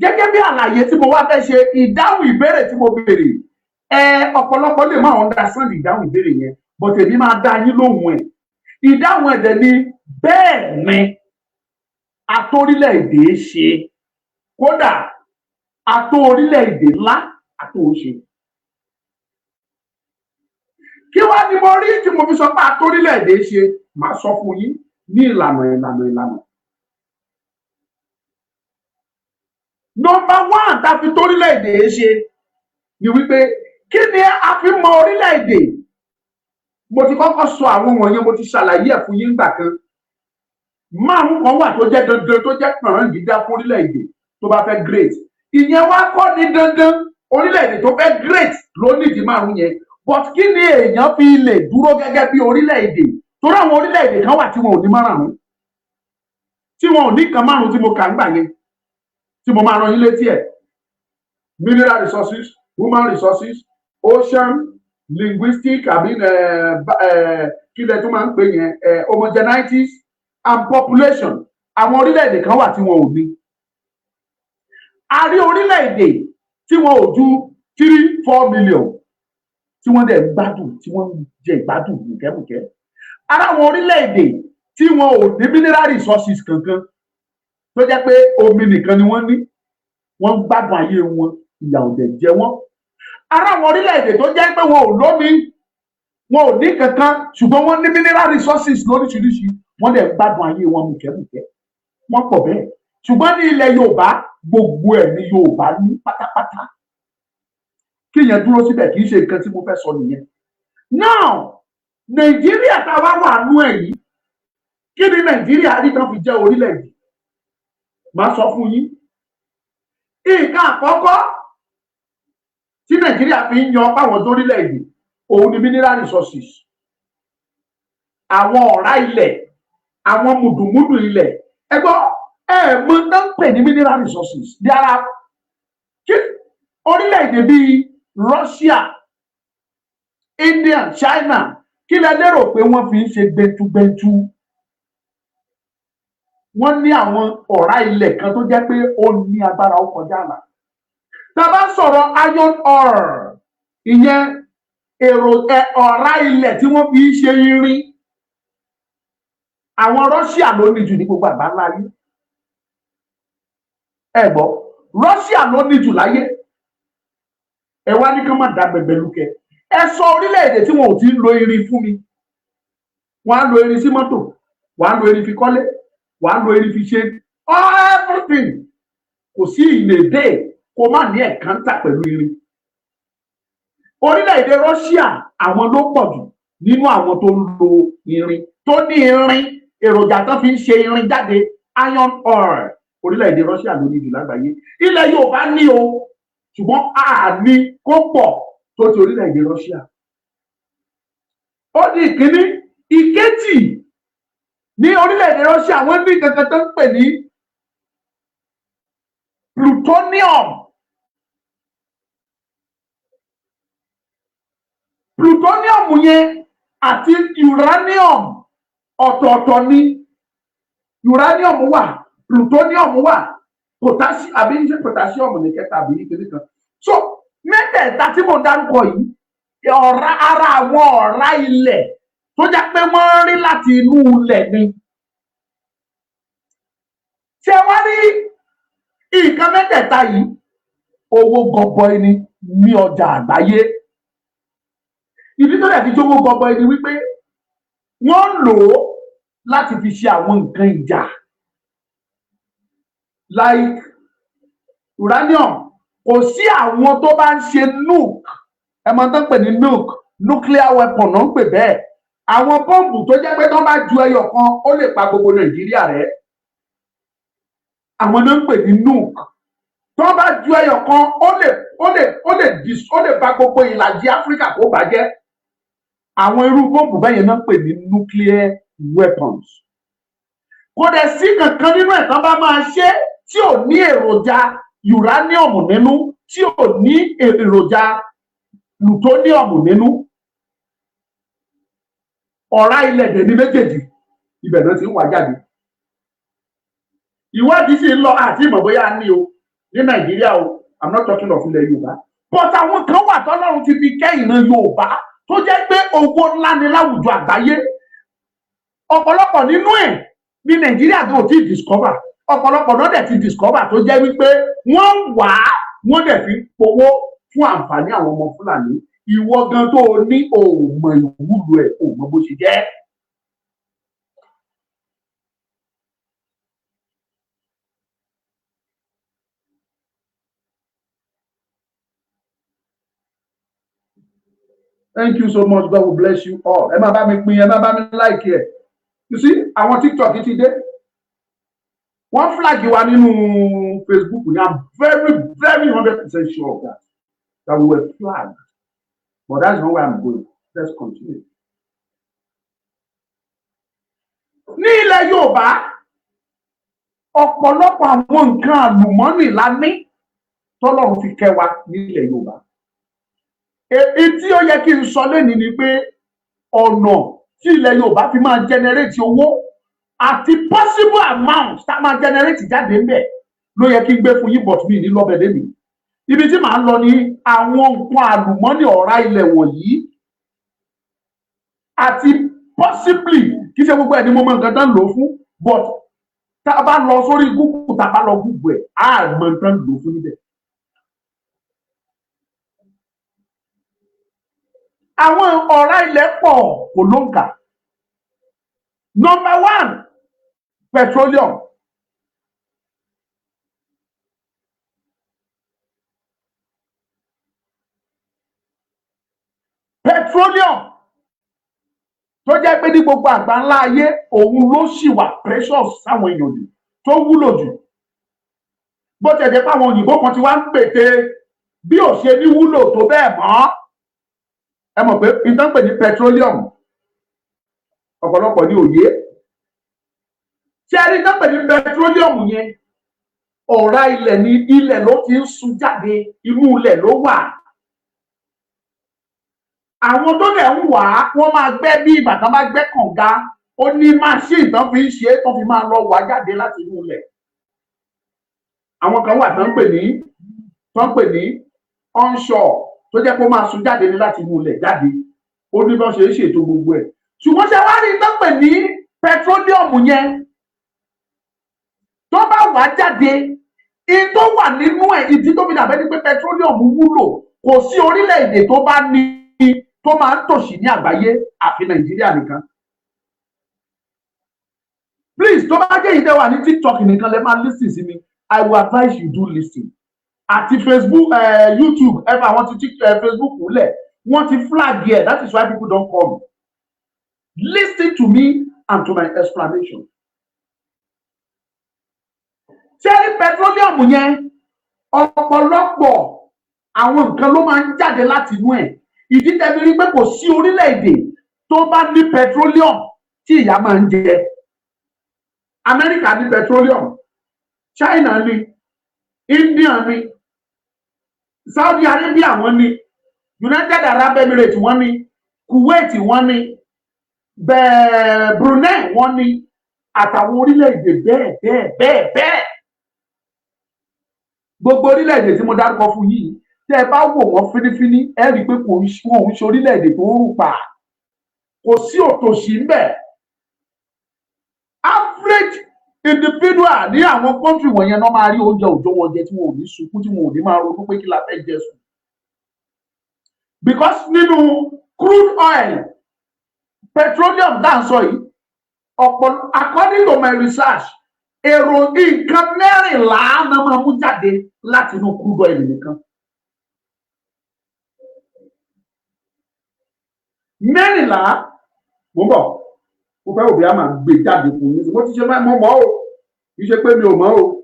Gẹ́gẹ́ bí àlàyé tí mo wá fẹ́ ṣe, ìdáhùn ìbéèrè tí mo béèrè, ọ̀pọ̀lọpọ̀ lè máa understand ìdáhùn ìbéèrè yẹn, but èmi máa dá yín lóhùn ẹ̀. Ìdáhùn ẹ̀dẹ̀ ni bẹ́ẹ̀ ni ató orílẹ̀-èdè ṣe, kódà ató orílẹ̀-èdè ńlá ató ṣe. Kí wá ni mo rí tí mo fi sọ pé ató orílẹ̀-èdè ṣe? Màá sọ fún yín ní ìlànà. Number one tá fi tó orílẹ̀-èdè ṣe ni wípé kí ni a fi mọ orílẹ̀-èdè? Mo ti kọ́kọ́ sọ àwọn wọ̀nyẹn, mo ti ṣàlàyé ẹ̀ fún yín gbà kan. Márùn kan wà tó jẹ́ dandan, tó jẹ́ pọ̀nrán gíga fún orílẹ̀-èdè tó bá fẹ́ great. Ìyẹn wá kọ́ ní dandan, orílẹ̀-èdè tó fẹ́ great ló nídìí márùn yẹn. But kí ni èèyàn fi lè dúró gẹ́gẹ́ bí orílẹ̀-èdè? Torí àwọn orílẹ̀-èdè kan wà tí wọn ò ní márùn, tí wọn ò ní kan márùn tí mo kà ń gbà yẹn, tí mo máa rán yín létí ẹ̀. Mineral resources, human resources, ocean, linguistic, kí lẹ tó máa ń pè yẹn, homogeneities and population. Àwọn orílẹ̀-èdè kan wà tí wọn ò ní. A rí orílẹ̀-èdè tí wọn ò ju 3-4 million tí wọ́n dẹ̀ gbádùn, tí wọ́n jẹ ìgbádùn bùkẹ́bùkẹ́. Ara àwọn orílẹ̀-èdè tí wọn ò ní mineral resources kankan, tó jẹ́ pé omi nìkan ni wọ́n ní, wọ́n gbádùn ayé wọn, ìyà ò dẹ̀ jẹ wọ́n. Ara àwọn orílẹ̀-èdè tó jẹ́ pé wọn ò lómi, wọn ò ní kankan, ṣùgbọ́n wọ́n ní mineral resources lóríṣiríṣi, wọ́n dẹ̀ gbádùn ayé wọn bùkẹ́bùkẹ́. Wọ́n pọ̀ bẹ́ẹ̀. Ṣùgbọ́n ní ilẹ̀ Yorùbá, gbogbo ẹ̀ ní Yorùbá ní pátápátá. Kí yẹn dúró síbẹ̀, kì í ṣe nǹkan tí mo fẹ́ sọ nìyẹn. Now, Nàìjíríà tá a wá wà nú ẹ̀ yìí, kí ni Nàìjíríà rí tán fi jẹ́ orílẹ̀-èdè? Màá sọ fún yín. Nǹkan àkọ́kọ́ tí Nàìjíríà fi ń yan páwọn dórílẹ̀-èdè, òun ni mineral resources. Àwọn ọ̀rá ilẹ̀, àwọn mùdùmùdù ilẹ̀. Mo náà ń pè ní mineral resources. Dára kí orílẹ̀-èdè bíi Russia, India, China, kí lẹ lérò pé wọ́n fi ń ṣe gbẹntugbẹntu? Wọ́n ní àwọn ọ̀rá ilẹ̀ kan tó jẹ́ pé ó ní agbára, ó kọjá àlà. Tá a bá sọ̀rọ̀ iron ore, ìyẹn ọ̀rá ilẹ̀ tí wọ́n fi ń ṣe irin, àwọn Russia ló ní jù ní gbogbo àgbáńlá ayé. Ẹ gbọ́, Russia ló ní jù láyé. Ẹ wá ní kí wọ́n má dá gbẹgbẹ lúkẹ. Ẹ sọ orílẹ̀-èdè tí wọn ò ti ń lo irin fún mi. Wọ́n á lo irin sí mọ́tò, wọ́n á lo irin fi kọ́lé, wọ́n á lo irin fi ṣe everything. Kò sí ìlédè kó má ní ẹ̀kántà pẹ̀lú irin. Orílẹ̀-èdè Russia, àwọn ló pọ̀ jù nínú àwọn tó ń lo irin, tó ní irin, èròjà tó fi ń ṣe irin jáde, iron ore. Orílẹ̀-èdè Russia ló ní jù lágbàáyé. Ilẹ̀ Yorùbá ní o, ṣùgbọ́n a ní kó pọ̀ tó ti orílẹ̀-èdè Russia. Ó di ìkíní. Ìkejì, ní orílẹ̀-èdè Russia wọ́n ní kankan tó ń pè ní plutonium. Plutonium yẹn àti uranium ọ̀tọ̀ọ̀tọ̀ ni. Uranium wà, plutonium wà, potassium àbí ní ṣe potassium ní kẹta àbí ní kiri kan. So mẹ́tẹ̀ẹ̀ta tí mo dárúkọ yìí, ara àwọn ọ̀rá ilẹ̀ tó jẹ́ pé wọ́n rí láti inú ilẹ̀ ni. Ṣé wá rí nǹkan mẹ́tẹ̀ẹ̀ta yìí? Owó gọbọi ni ní ọjà àgbáyé. Ìdí tó dẹ̀ fi jówó gọbọi ni wípé wọ́n lò ó láti fi ṣe àwọn nǹkan ìjà. Like uranium, kò sí àwọn tó bá ń ṣe nuke, ẹ mọ̀ tán pè ní nuke, nuclear weapon náà ń pè bẹ́ẹ̀. Àwọn bọ́ǹbù tó jẹ́ pé tán bá ju ẹyọ kan ó lè pa gbogbo Nàìjíríà rẹ́. Àwọn náà ń pè ní nuke. Tán bá ju ẹyọ kan ó lè bà gbogbo ìlàjì Áfíríkà kó bàjẹ́. Àwọn irú bọ́ǹbù bẹ́yẹn náà ń pè ní nuclear weapons. Kò dẹ̀ sí kankan nínú ẹ̀ tán bá máa ṣe tí ò ní èròjà uranium nínú, tí ò ní èròjà plutonium nínú. ọ̀rá ilẹ̀ dẹ̀ ní méjèèjì ibẹ̀ náà ti ń wá jáde. Ìwádìí sì ń lọ àti ìmọ̀ bóyá ní o ní Nàìjíríà o, I'm not talking of ilẹ̀ Yorùbá, but àwọn kan wà tọ́lọ́run ti fi kẹ́ ìran Yorùbá tó jẹ́ pé owó ńlá ni láwùjọ àgbáyé. Ọ̀pọ̀lọpọ̀ nínú ẹ̀ ní Nàìjíríà tó ti discover, ọ̀pọ̀lọpọ̀ náà dẹ̀ ti discover tó jẹ́ wípé wọ́n wà á wọ́n dẹ̀ fi powó fún àǹfààní àwọn ọmọ Fúlàní. Ìwọ gan tó o ní òmò ìwúlò ẹ̀ òmò bó ṣe jẹ́. Thank you so much. God will bless you all. Ẹ máa bá mi pín, ẹ máa bá mi like ẹ. You see, àwọn TikTok ti dé. Wọ́n flag wa nínú Facebook ni. I'm very 100% sure of that we were flagged. But that's not where I'm going. Let's continue. Ní ilẹ̀ Yorùbá, ọ̀pọ̀lọpọ̀ àwọn nǹkan àlùmọ́nì la ní tọ́lọ́run fi kẹ́ wa ní ilẹ̀ Yorùbá. Èyí tí ó yẹ kí n sọ lẹ́ni ni pé ọ̀nà tí ilẹ̀ Yorùbá fi máa generate owó àti possible amount tá máa generate jáde ń bẹ̀ ló yẹ kí n gbé fún yín, but mi ní lọ́bẹ̀ lẹ́nu. Ibi tí màá lọ ní àwọn nǹkan àlùmọ́nì ọ̀rá ilẹ̀ wọ̀nyí àti possibly kì í ṣe gbogbo ẹ̀ ni mo mọ nǹkan tán lò fún, but tá a bá lọ sórí Google, tá a bá lọ Google ẹ̀ á mọ nǹkan lò fún níbẹ̀. Àwọn ọ̀rá ilẹ̀ pọ̀ kò ló ń kà. Number one, petroleum. Petroleum tó jẹ́ pé ní gbogbo àgbáńlá ayé òun ló sì wà precious sáwọn èèyàn jù tó wúlò jù. Bó ti jẹ́ pé àwọn òyìnbó kan ti wá ń pète bí ò ṣe ní wúlò tó bẹ́ẹ̀ mọ́. Ẹ mọ̀ pé ìtàn pè ní petroleum ọ̀pọ̀lọpọ̀ ní òye. Ṣé ẹ rí ìtàn pè ní petroleum yẹn? Ọ̀rá ilẹ̀ ní ilẹ̀ ló ti ń sun jáde, inú ilẹ̀ ló wà. Àwọn tó dẹ̀ ń wà á wọ́n máa gbẹ́ bí ìgbà tán bá gbẹ́ kànga, ó ní machine tán fi ń ṣe é tán fi máa lọ wà jáde láti inú ilẹ̀. Àwọn kan wà tán pè ní onshore tó jẹ́ pé ó máa sun jáde ní láti inú ilẹ̀ jáde, ó ní bọ́n ṣe é ṣètò gbogbo ẹ̀. Ṣùgbọ́n ṣe wá rí tán pè ní petroleum yẹn tó bá wà jáde, in tó wà nínú ẹ̀, ìdí tó fi dàbẹ́ ni pé petroleum wúlò, kò sí orílẹ̀-èdè tó bá ní tó máa ń tòṣì ní àgbáyé àfi Nàìjíríà nìkan. Please, tó bá jẹ́ ìdẹ́wà ní TikTok nìkan lè máa listen sí mi, I will advise you do listen. Àti Facebook, YouTube, ẹ̀fà àwọn ti Facebook lẹ̀, wọ́n ti flag here. That is why people don't call me. Listen to me and to my explanation. Ṣé petroleum yẹn ọ̀pọ̀lọpọ̀ àwọn nǹkan ló máa ń jáde láti inú ẹ̀. Ìdí tẹ́bi rí pé kò sí orílẹ̀-èdè tó bá ní petroleum tí ìyà máa ń jẹ. Amẹ́ríkà ní petroleum, China ní, India ní, Saudi Arabia wọ́n ní, United Arab Emirates wọ́n ní, Kuwait wọ́n ní, Brunei wọ́n ní, àtàwọn orílẹ̀-èdè bẹ́ẹ̀. Gbogbo orílẹ̀-èdè tí mo dárúkọ fún yìí, tẹ́ ẹ bá wò wọ́n fínífíní, ẹ rí i pé kò ń ṣe orílẹ̀-èdè tó ń rù pa, kò sí òtòṣì ń bẹ̀. Average individual ní àwọn country wọ̀nyẹn náà máa rí oúnjẹ òjò wọn jẹ tí wọn ò ní sunkún, tí wọn ò ní máa ronú pé kí la fẹ́ jẹ sùn. Because nínú crude oil, petroleum tá à ń sọ yìí, according to my research, èrò nǹkan mẹ́rìnlá náà máa mú jáde láti inú crude oil nìkan. Mẹ́rìnlá, mo bọ̀, mo fẹ́ òbí a máa gbé jáde fún yín. Mo ti ṣe máa mọ̀ o, kì í ṣe pé mi ò mọ̀ o.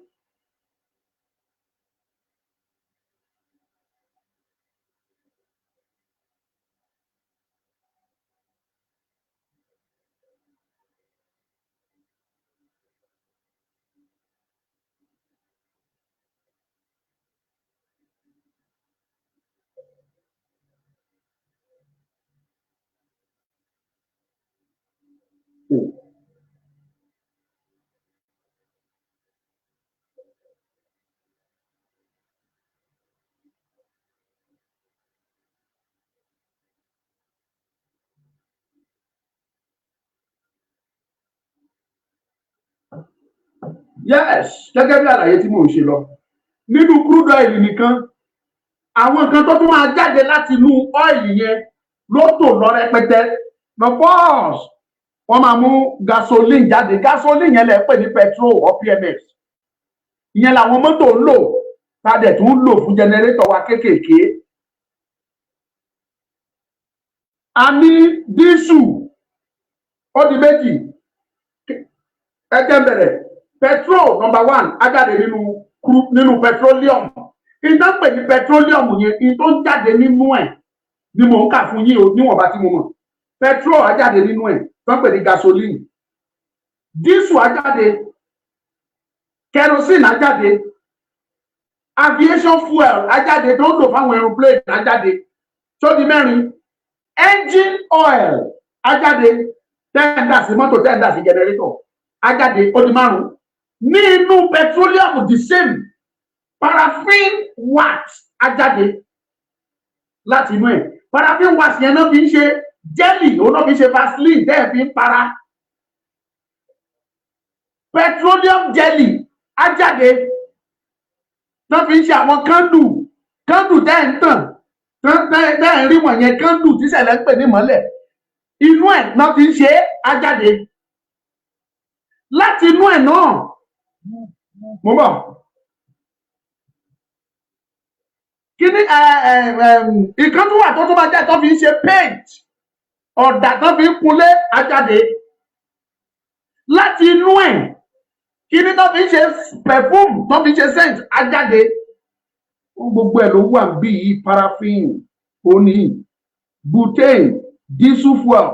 Yes, gẹ́gẹ́ bí àlàyé tí mò ń ṣe lọ nínú crude oil nìkan àwọn nǹkan tó tún máa jáde láti inú oil yẹn ló tò lọ rẹpẹtẹ. Of course wọ́n máa mú gasoline jáde, gasoline yẹn lẹ pè ní petrol or PMS, ìyẹn làwọn mọ́tò ń lò tá a dẹ̀ tún ń lò fún jẹnẹrétọ̀ wa kéékèèké. A ní dísù ó di méjì, ẹ jẹ́ bẹ̀rẹ̀ petrol number one á jáde nínú petroleum. Ìtàn pè ní petroleum yẹn ìtò ń jáde nínú ẹ̀ ni mò ń kà fún yín o níwọ̀nba tí mo mọ̀. Petrol á jáde nínú ẹ̀ tó ń pè ní gasoline, dísù á jáde, kerosene á jáde, aviation fuel á jáde tó ń lò fáwọn aeroplane á jáde tó di mẹ́rin, engine oil á jáde tẹ́ẹ̀dà sí mọ́tò tẹ́ẹ̀dà sí generator á jáde ó di márùn-ún. Ní inú petroleum the same, paraffin wax á jáde láti inú ẹ̀. Paraffin wax yẹn náà fi ń ṣe jelly, òun náà fi ń ṣe vaseline tẹ́ẹ̀ fi ń para. Petroleum jelly á jáde náà fi ń ṣe àwọn candle tẹ́ẹ̀ ń tàn tẹ́ẹ̀ ń rí wọ̀nyẹn, candle tí ṣẹlẹ̀ ń pè ní mọ́lẹ̀, inú ẹ̀ náà fi ń ṣe á jáde. Láti inú ẹ̀ náà mo bọ̀ kí ni ìkan tó wà tó máa jáde tó fi ń ṣe paint, ọ̀dà tó fi ń kunlé á jáde. Láti inú ẹ̀ kí ni tó fi ń ṣe perfume tó fi ń ṣe scent á jáde. Gbogbo ẹ̀ ló wà bíi paraffin, oní, butane, diesel fuel,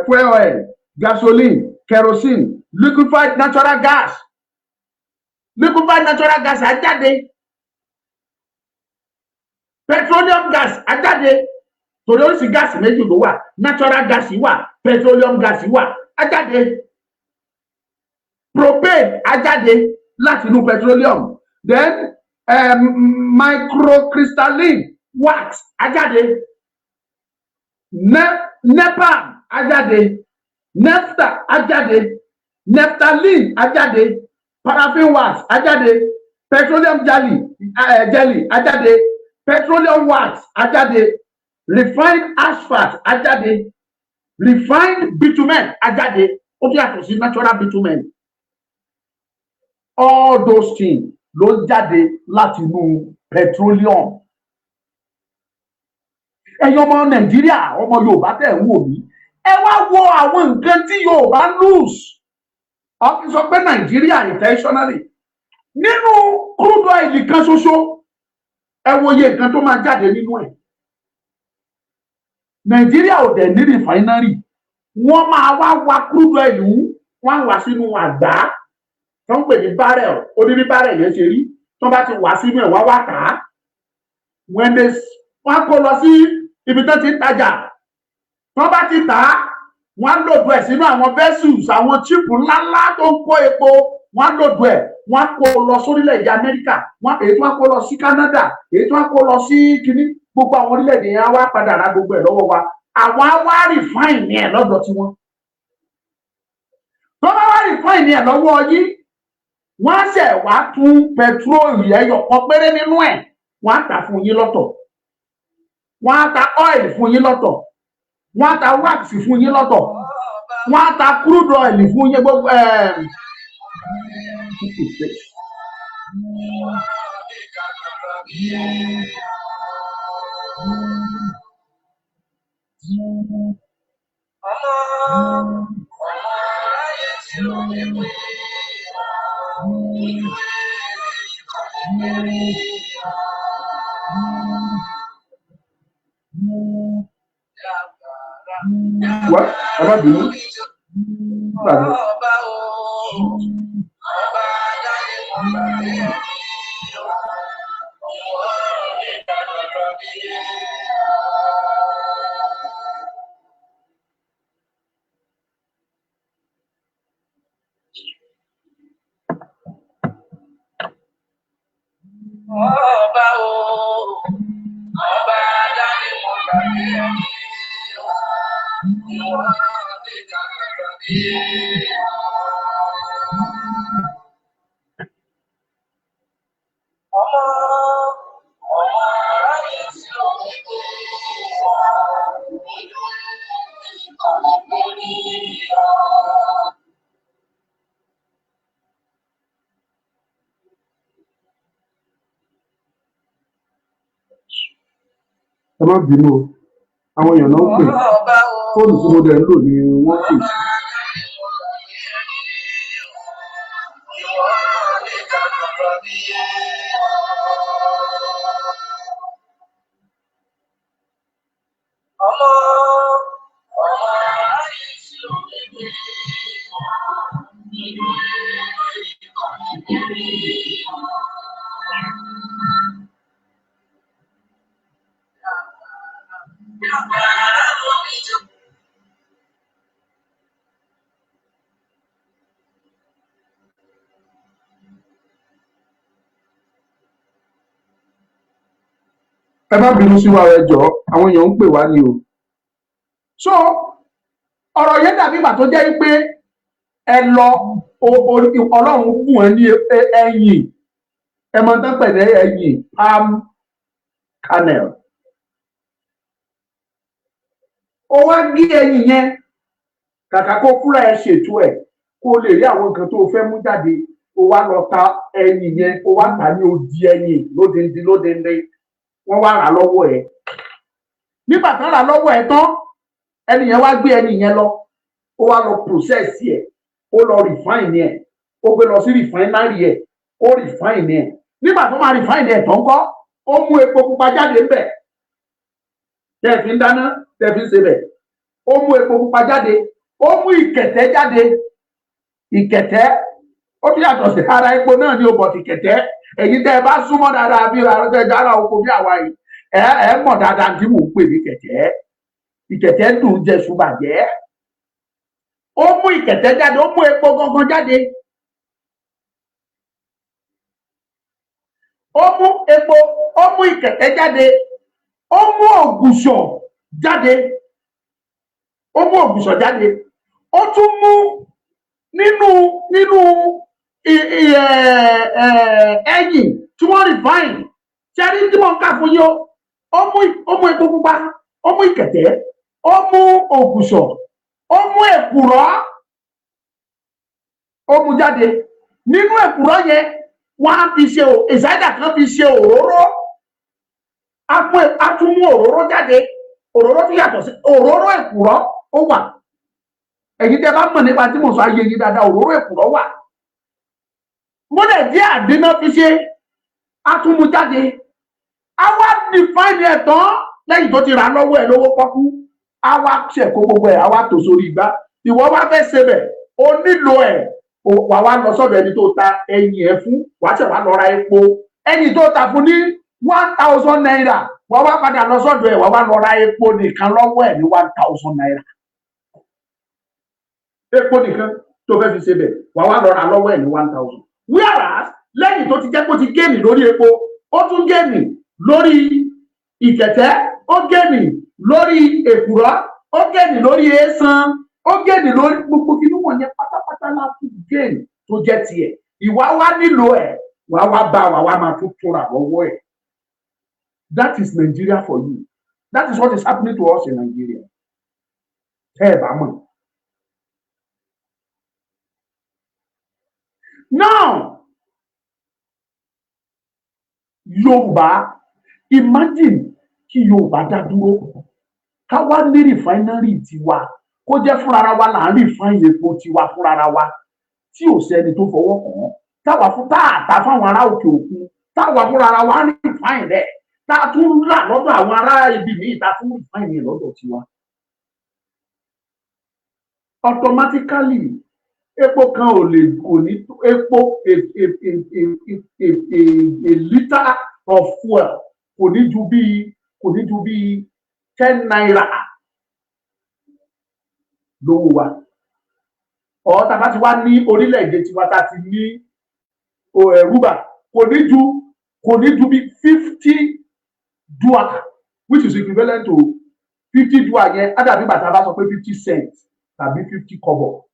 fuel oil, gasoline, kerosene, liquefied natural gas á jáde, petroleum gas á jáde torí oríṣi gáàsì méjì ló wà, natural gas wà, petroleum gas wà, á jáde. Propane á jáde láti inú petroleum, then microcrystalline wax á jáde, nepal á jáde, naphtha á jáde, naphthalene á jáde, paraffin wax á jáde, petroleum jelly á jáde, petroleum wax á jáde, refined asphalt á jáde, refined bitumen á jáde. Ó tún yàtọ̀ sí natural bitumen. All those things ló jáde láti inú petroleum. Ẹ̀yin ọmọ Nàìjíríà, ọmọ Yorùbá tẹ̀ ń wò mí, ẹ wá wo àwọn nǹkan tí Yorùbá lose. Ọkùnrin sọ pé Nàìjíríà intentionally nínú crude oil kan ṣoṣo, ẹ wo iye nǹkan tó máa jáde nínú ẹ̀. Nàìjíríà ò dẹ̀ ní refinery, wọ́n máa wá crude oil wọ́n wá sínú àgbá tó ń pè ní barrel, ó ní bí barrel yẹn ṣe rí, tó bá ti wá sínú ẹ̀ wá tà á, wọ́n kó lọ sí ibi tó ti ń tajà, tó bá ti tà á wọ́n lòdù ẹ̀ sínú àwọn vessels, àwọn chíìpù ńláńlá tó ń kó epo, wọ́n lòdù ẹ̀, wọ́n kó lọ sórílẹ̀-èdè Amẹ́ríkà, èyí tó wọ́n kó lọ sí Canada, èyí tó wọ́n kó lọ sí kínní, gbogbo àwọn orílẹ̀-èdè yẹn á wá padà ra gbogbo ẹ̀ lọ́wọ́ wa, àwọn á wá refine ẹ̀ lọ́dọ̀ tiwọn. Tó bá wá refine ẹ̀ lọ́wọ́ yín, wọ́n á ṣẹ̀ wá tún petrol ẹyọ kan péré nínú ẹ̀, wọ́n á tà fún yín lọ́tọ̀, wọ́n á ta oil fún yín lọ́tọ̀, wọ́n á ta wax fún yín lọ́tọ̀, wọ́n á ta crude oil fún yín gbogbo What? About you? ẹ má bínú o àwọn èèyàn náà ń pè fóònù tí mo dẹ̀ ń lò ní wọ́n pè sí. ẹ má bínú sí wa ẹ jọ̀ọ́ àwọn èèyàn ń pè wá ní o. so ọ̀rọ̀ yẹn dàbí ìgbà tó jẹ́ pé ẹ lọ ọlọ́run fún ẹ ní ẹyìn ẹ máa tán pẹ̀lẹ́ ẹyìn palm kernel. ó wá gé ẹyìn yẹn kàkà kó fúnra ẹ ṣètò ẹ kó lè rí àwọn nǹkan tó fẹ́ mú jáde ó wá lọ ta ẹyìn yẹn ó wá tà ní odi ẹyìn lódindi wọ́n wá rà lọ́wọ́ ẹ̀ nígbà tán rà lọ́wọ́ ẹ̀ tán ẹni yẹn wá gbé ẹni yẹn lọ ó wá lọ process ẹ̀ ó lọ refine ẹ̀ ó gbé lọ sí refinery ẹ̀ ó refine ẹ̀ nígbà tó máa refine ẹ̀ tán kọ́ ó mú epo pupa jáde ńbẹ̀ tẹ́ fi ń dáná tẹ́ fi ń sebẹ̀ ó mú epo pupa jáde ó mú ìkẹ̀tẹ́ jáde ìkẹ̀tẹ́ ó tún yàtọ̀ sí ara epo náà ní o bọ̀ ti kẹ̀tẹ́ èyí tẹ́ ẹ bá súnmọ́ dáadáa bí arọ́tẹ́ dára oko bí àwa yìí ẹ mọ̀ dáadáa tí mò ń pè ní kẹ̀tẹ́ ìkẹ̀tẹ́ dùn jẹ ṣùbàjẹ́ ó mú ìkẹ̀tẹ́ jáde ó mú epo gangan jáde ó mú epo ó mú ìkẹ̀tẹ́ jáde ó mú ògùṣọ̀ jáde ó tún mú nínú ẹyìn tí wọ́n refine ṣẹ́rí tí wọ́n ń kà fún yín ó mú epo pupa ó mú ìkẹ̀tẹ́ ó mú ògùṣọ̀ ó mú èkùrọ́ ó mú jáde nínú èkùrọ́ yẹn wọ́n á fi ṣe ìsáyédà kan fi ṣe òróró á tún mú òróró jáde òróró tó yàtọ̀ sí òróró èkùrọ́ ó wà èyí tẹ́ bá mọ̀ nípa tí mo sọ ayé yìí dáadáa òróró èkùrọ́ wà mo lè jẹ́ àdínà fi ṣe atúmú jáde a wá define ẹ̀ tán lẹ́yìn tó ti rà lọ́wọ́ ẹ̀ lówó pọ́kú a wá ṣẹ̀kó gbogbo ẹ̀ a wá tò sórí igbá ìwọ wá fẹ́ ṣe bẹ̀ o nílò ẹ̀ wà wá lọ sọ́dọ̀ ẹni tó ta ẹyìn ẹ̀ fún wà á ṣẹ̀ wá lọ ra epo ẹyìn tó ta fún ní 1,000 naira wà wá padà lọ sọ́dọ̀ ẹ̀ wà wá lọ ra epo nìkan lọ́wọ́ ẹ̀ ní 1,000 naira epo nìkan tó fẹ́ fi ṣe bẹ̀ wà wá lọ ra lọ́wọ́ ẹ̀ ní 1,000 whereas lẹ́yìn tó ti jẹ́ kó ti géènì lórí epo ó tún géènì lórí ìkẹ̀tẹ́ ó géènì lórí èkùrọ́ ó géènì lórí èèsàn ó géènì lórí gbogbo inú wọn yẹn pátápátá láti géènì tó jẹ́ tiẹ̀ ìwà wa nílò ẹ̀ wà wá bá wà máa tún tóra lọ́wọ́ ẹ̀. That is Nigeria for you. That is what is happening to us in Nigeria. Tẹ́ ẹ bá mọ̀. Now, Yorùbá, imagine kí Yorùbá dá dúró ká wá ní rìfáínárì tiwa kó jẹ́ fúnra wa là ń rìfáìn epo tiwa fúnra wa tí ò sẹ́ni tó fọwọ́ kàn án táwa fún táàtà fáwọn ará òkè òkun táwa fúnra wa ní rìfáìn rẹ̀ tá a tún rà lọ́dọ̀ àwọn ará ibi míì tá a tún rìfáìn rẹ̀ lọ́dọ̀ tiwa. Automatically epo kan ò lè kò ní epo a litre of fuel kò ní ju bí 10 naira lówó wa ọ̀ tá a bá ti wá ní orílẹ̀-èdè tiwa tá a ti ní rúbà kò ní ju bí 50 duaka which is equivalent to 50 dua yẹn á dàbí bàtà bá sọ pé 50 cents tàbí 50 kobo.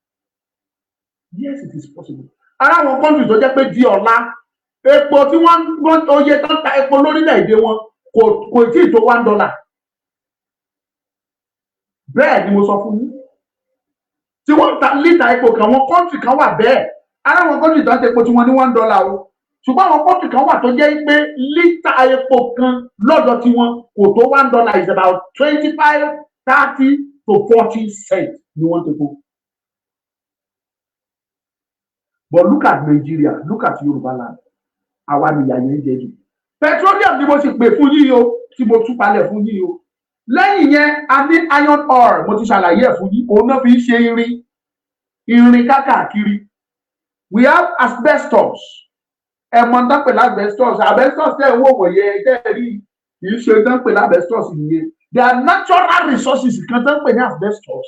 Yes, it is possible. Ara àwọn country tó jẹ́ pé di ọ̀la epo tí wọ́n oye tán ta epo lórílẹ̀-èdè wọn kò tí ì tó $1. Bẹ́ẹ̀ ni mo sọ fún yín. Tí wọ́n ta lítà epo kan, àwọn country kan wà bẹ́ẹ̀. Ara àwọn country tó ń ta epo tí wọ́n ní $1 o. Ṣùgbọ́n àwọn country kan wà tó jẹ́ pé lítà epo kan lọ́dọ̀ tí wọ́n kò tó $1 is about 25, 30 to 40 cents ni wọ́n tepo. But look at Nigeria, look at Yoruba land. Àwa ni ìyà yẹn jẹ jù. Petroleum ni mo sì pè fún yín o, tí mo tú palẹ̀ fún yín o. Lẹ́yìn yẹn, a ní iron ore, mo ti ṣàlàyé ẹ̀ fún yín. Òun náà fi ń ṣe irin kákàkiri. We have asbestos. Ẹ̀mọ́ tán pè asbestos. Asbestos tẹ́ owó wọ̀nyẹ tẹ́ rí kì í ṣe tán pè asbestos nìyẹn. There are natural resources kan tán pè ní asbestos.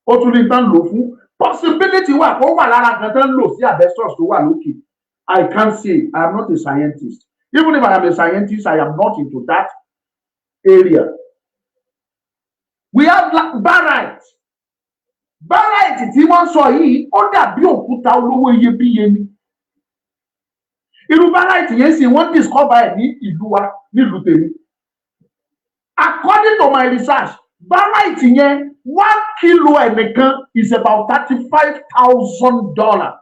Ó tún ní tán lò fún. Possibility wà kó wà lára kan tán lò sí asbestos tó wà lókè. I can't say. I am not a scientist. Even if I am a scientist, I am not into that area. We have barite. Barite tí wọ́n sọ yìí ó dàbí òkúta olówó iyebíye ni. Irú barite yẹn sì wọ́n discover ẹ̀ ní ìlú wa nílùú tèmi. According to my research, barite yẹn 1 kilo ẹnìkan is about $35,000.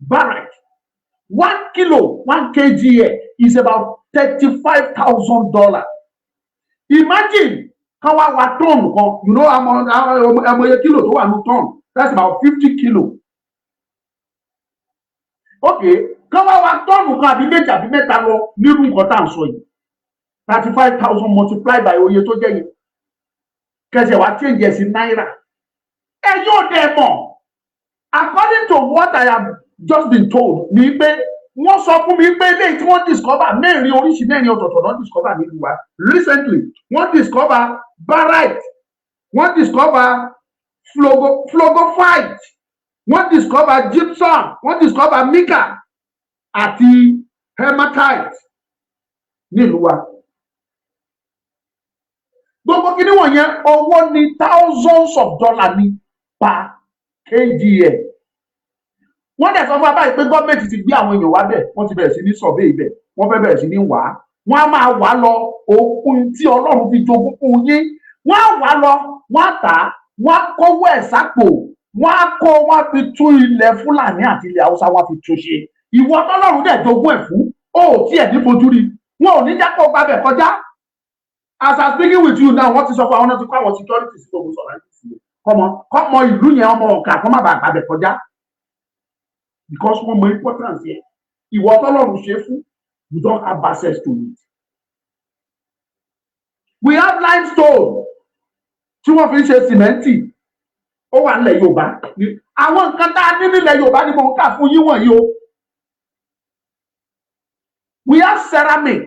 Barite. 1 kilo, 1 kg is about $35,000. Imagine how our ton, you know, I'm a kilo to 1 ton. That's about 50 kilo. Okay, how our ton can be made at the metal new cotton soil. 35,000 multiplied by oye to get you. Because you are changes in naira. And you're there more. According to what I have just been told, ni pé wọ́n sọ fún mi pé lẹ́yìn tí wọ́n discover mẹ́rin oríṣi mẹ́rin ọ̀tọ̀ọ̀tọ̀ náà discover nílùú wa. Recently, wọ́n discover barite, wọ́n discover flogophyte, wọ́n discover gypsum, wọ́n discover mica àti hematite nílùú wa. Gbogbo kí ni wọ̀nyẹn owó ní thousands of dollars ní per kg. Wọ́n dẹ̀ sọ fún abáyé pé gọ́ọ̀mẹ̀ntì ti gbé àwọn èèyàn wá bẹ̀, wọ́n ti bẹ̀rẹ̀ sí ní survey ibẹ̀, wọ́n fẹ́ bẹ̀rẹ̀ sí ní wá. Wọ́n á máa wá lọ òkun tí Ọlọ́run fi jogún fún yín. Wọ́n á wá lọ, wọ́n á tà á, wọ́n á kówó ẹ̀ sápò, wọ́n á kó, wọ́n á fi tún ilẹ̀ Fúlàní àti ilẹ̀ Haúsá wọ́n á fi tún ṣe. Ìwọ tọ́lọ́run dẹ̀ jogún ẹ̀ fún, ó tiẹ̀ ní fojú rí. Wọn ò ní jẹ́ kó gbàbẹ̀ kọjá. As I'm speaking with you now, wọ́n ti sọ fún àwọn náà ti kó àwọn security sí gbogbo sọ̀rọ̀ àti ìsìn. Kọ́mọ ìlú yẹn ọmọ ọ̀kà kó má bàa gbàbẹ̀ kọjá. Because one more important here. Ìwọ tọ́lọ́run ṣe fún, you don't have access to it. We have limestone tí wọ́n fi ń ṣe sìmẹ́ǹtì. Ó wà nílẹ̀ Yorùbá. Àwọn nǹkan tá a ní nílẹ̀ Yorùbá ni mo ń kà fún yín wọ̀nyí o. We have ceramic.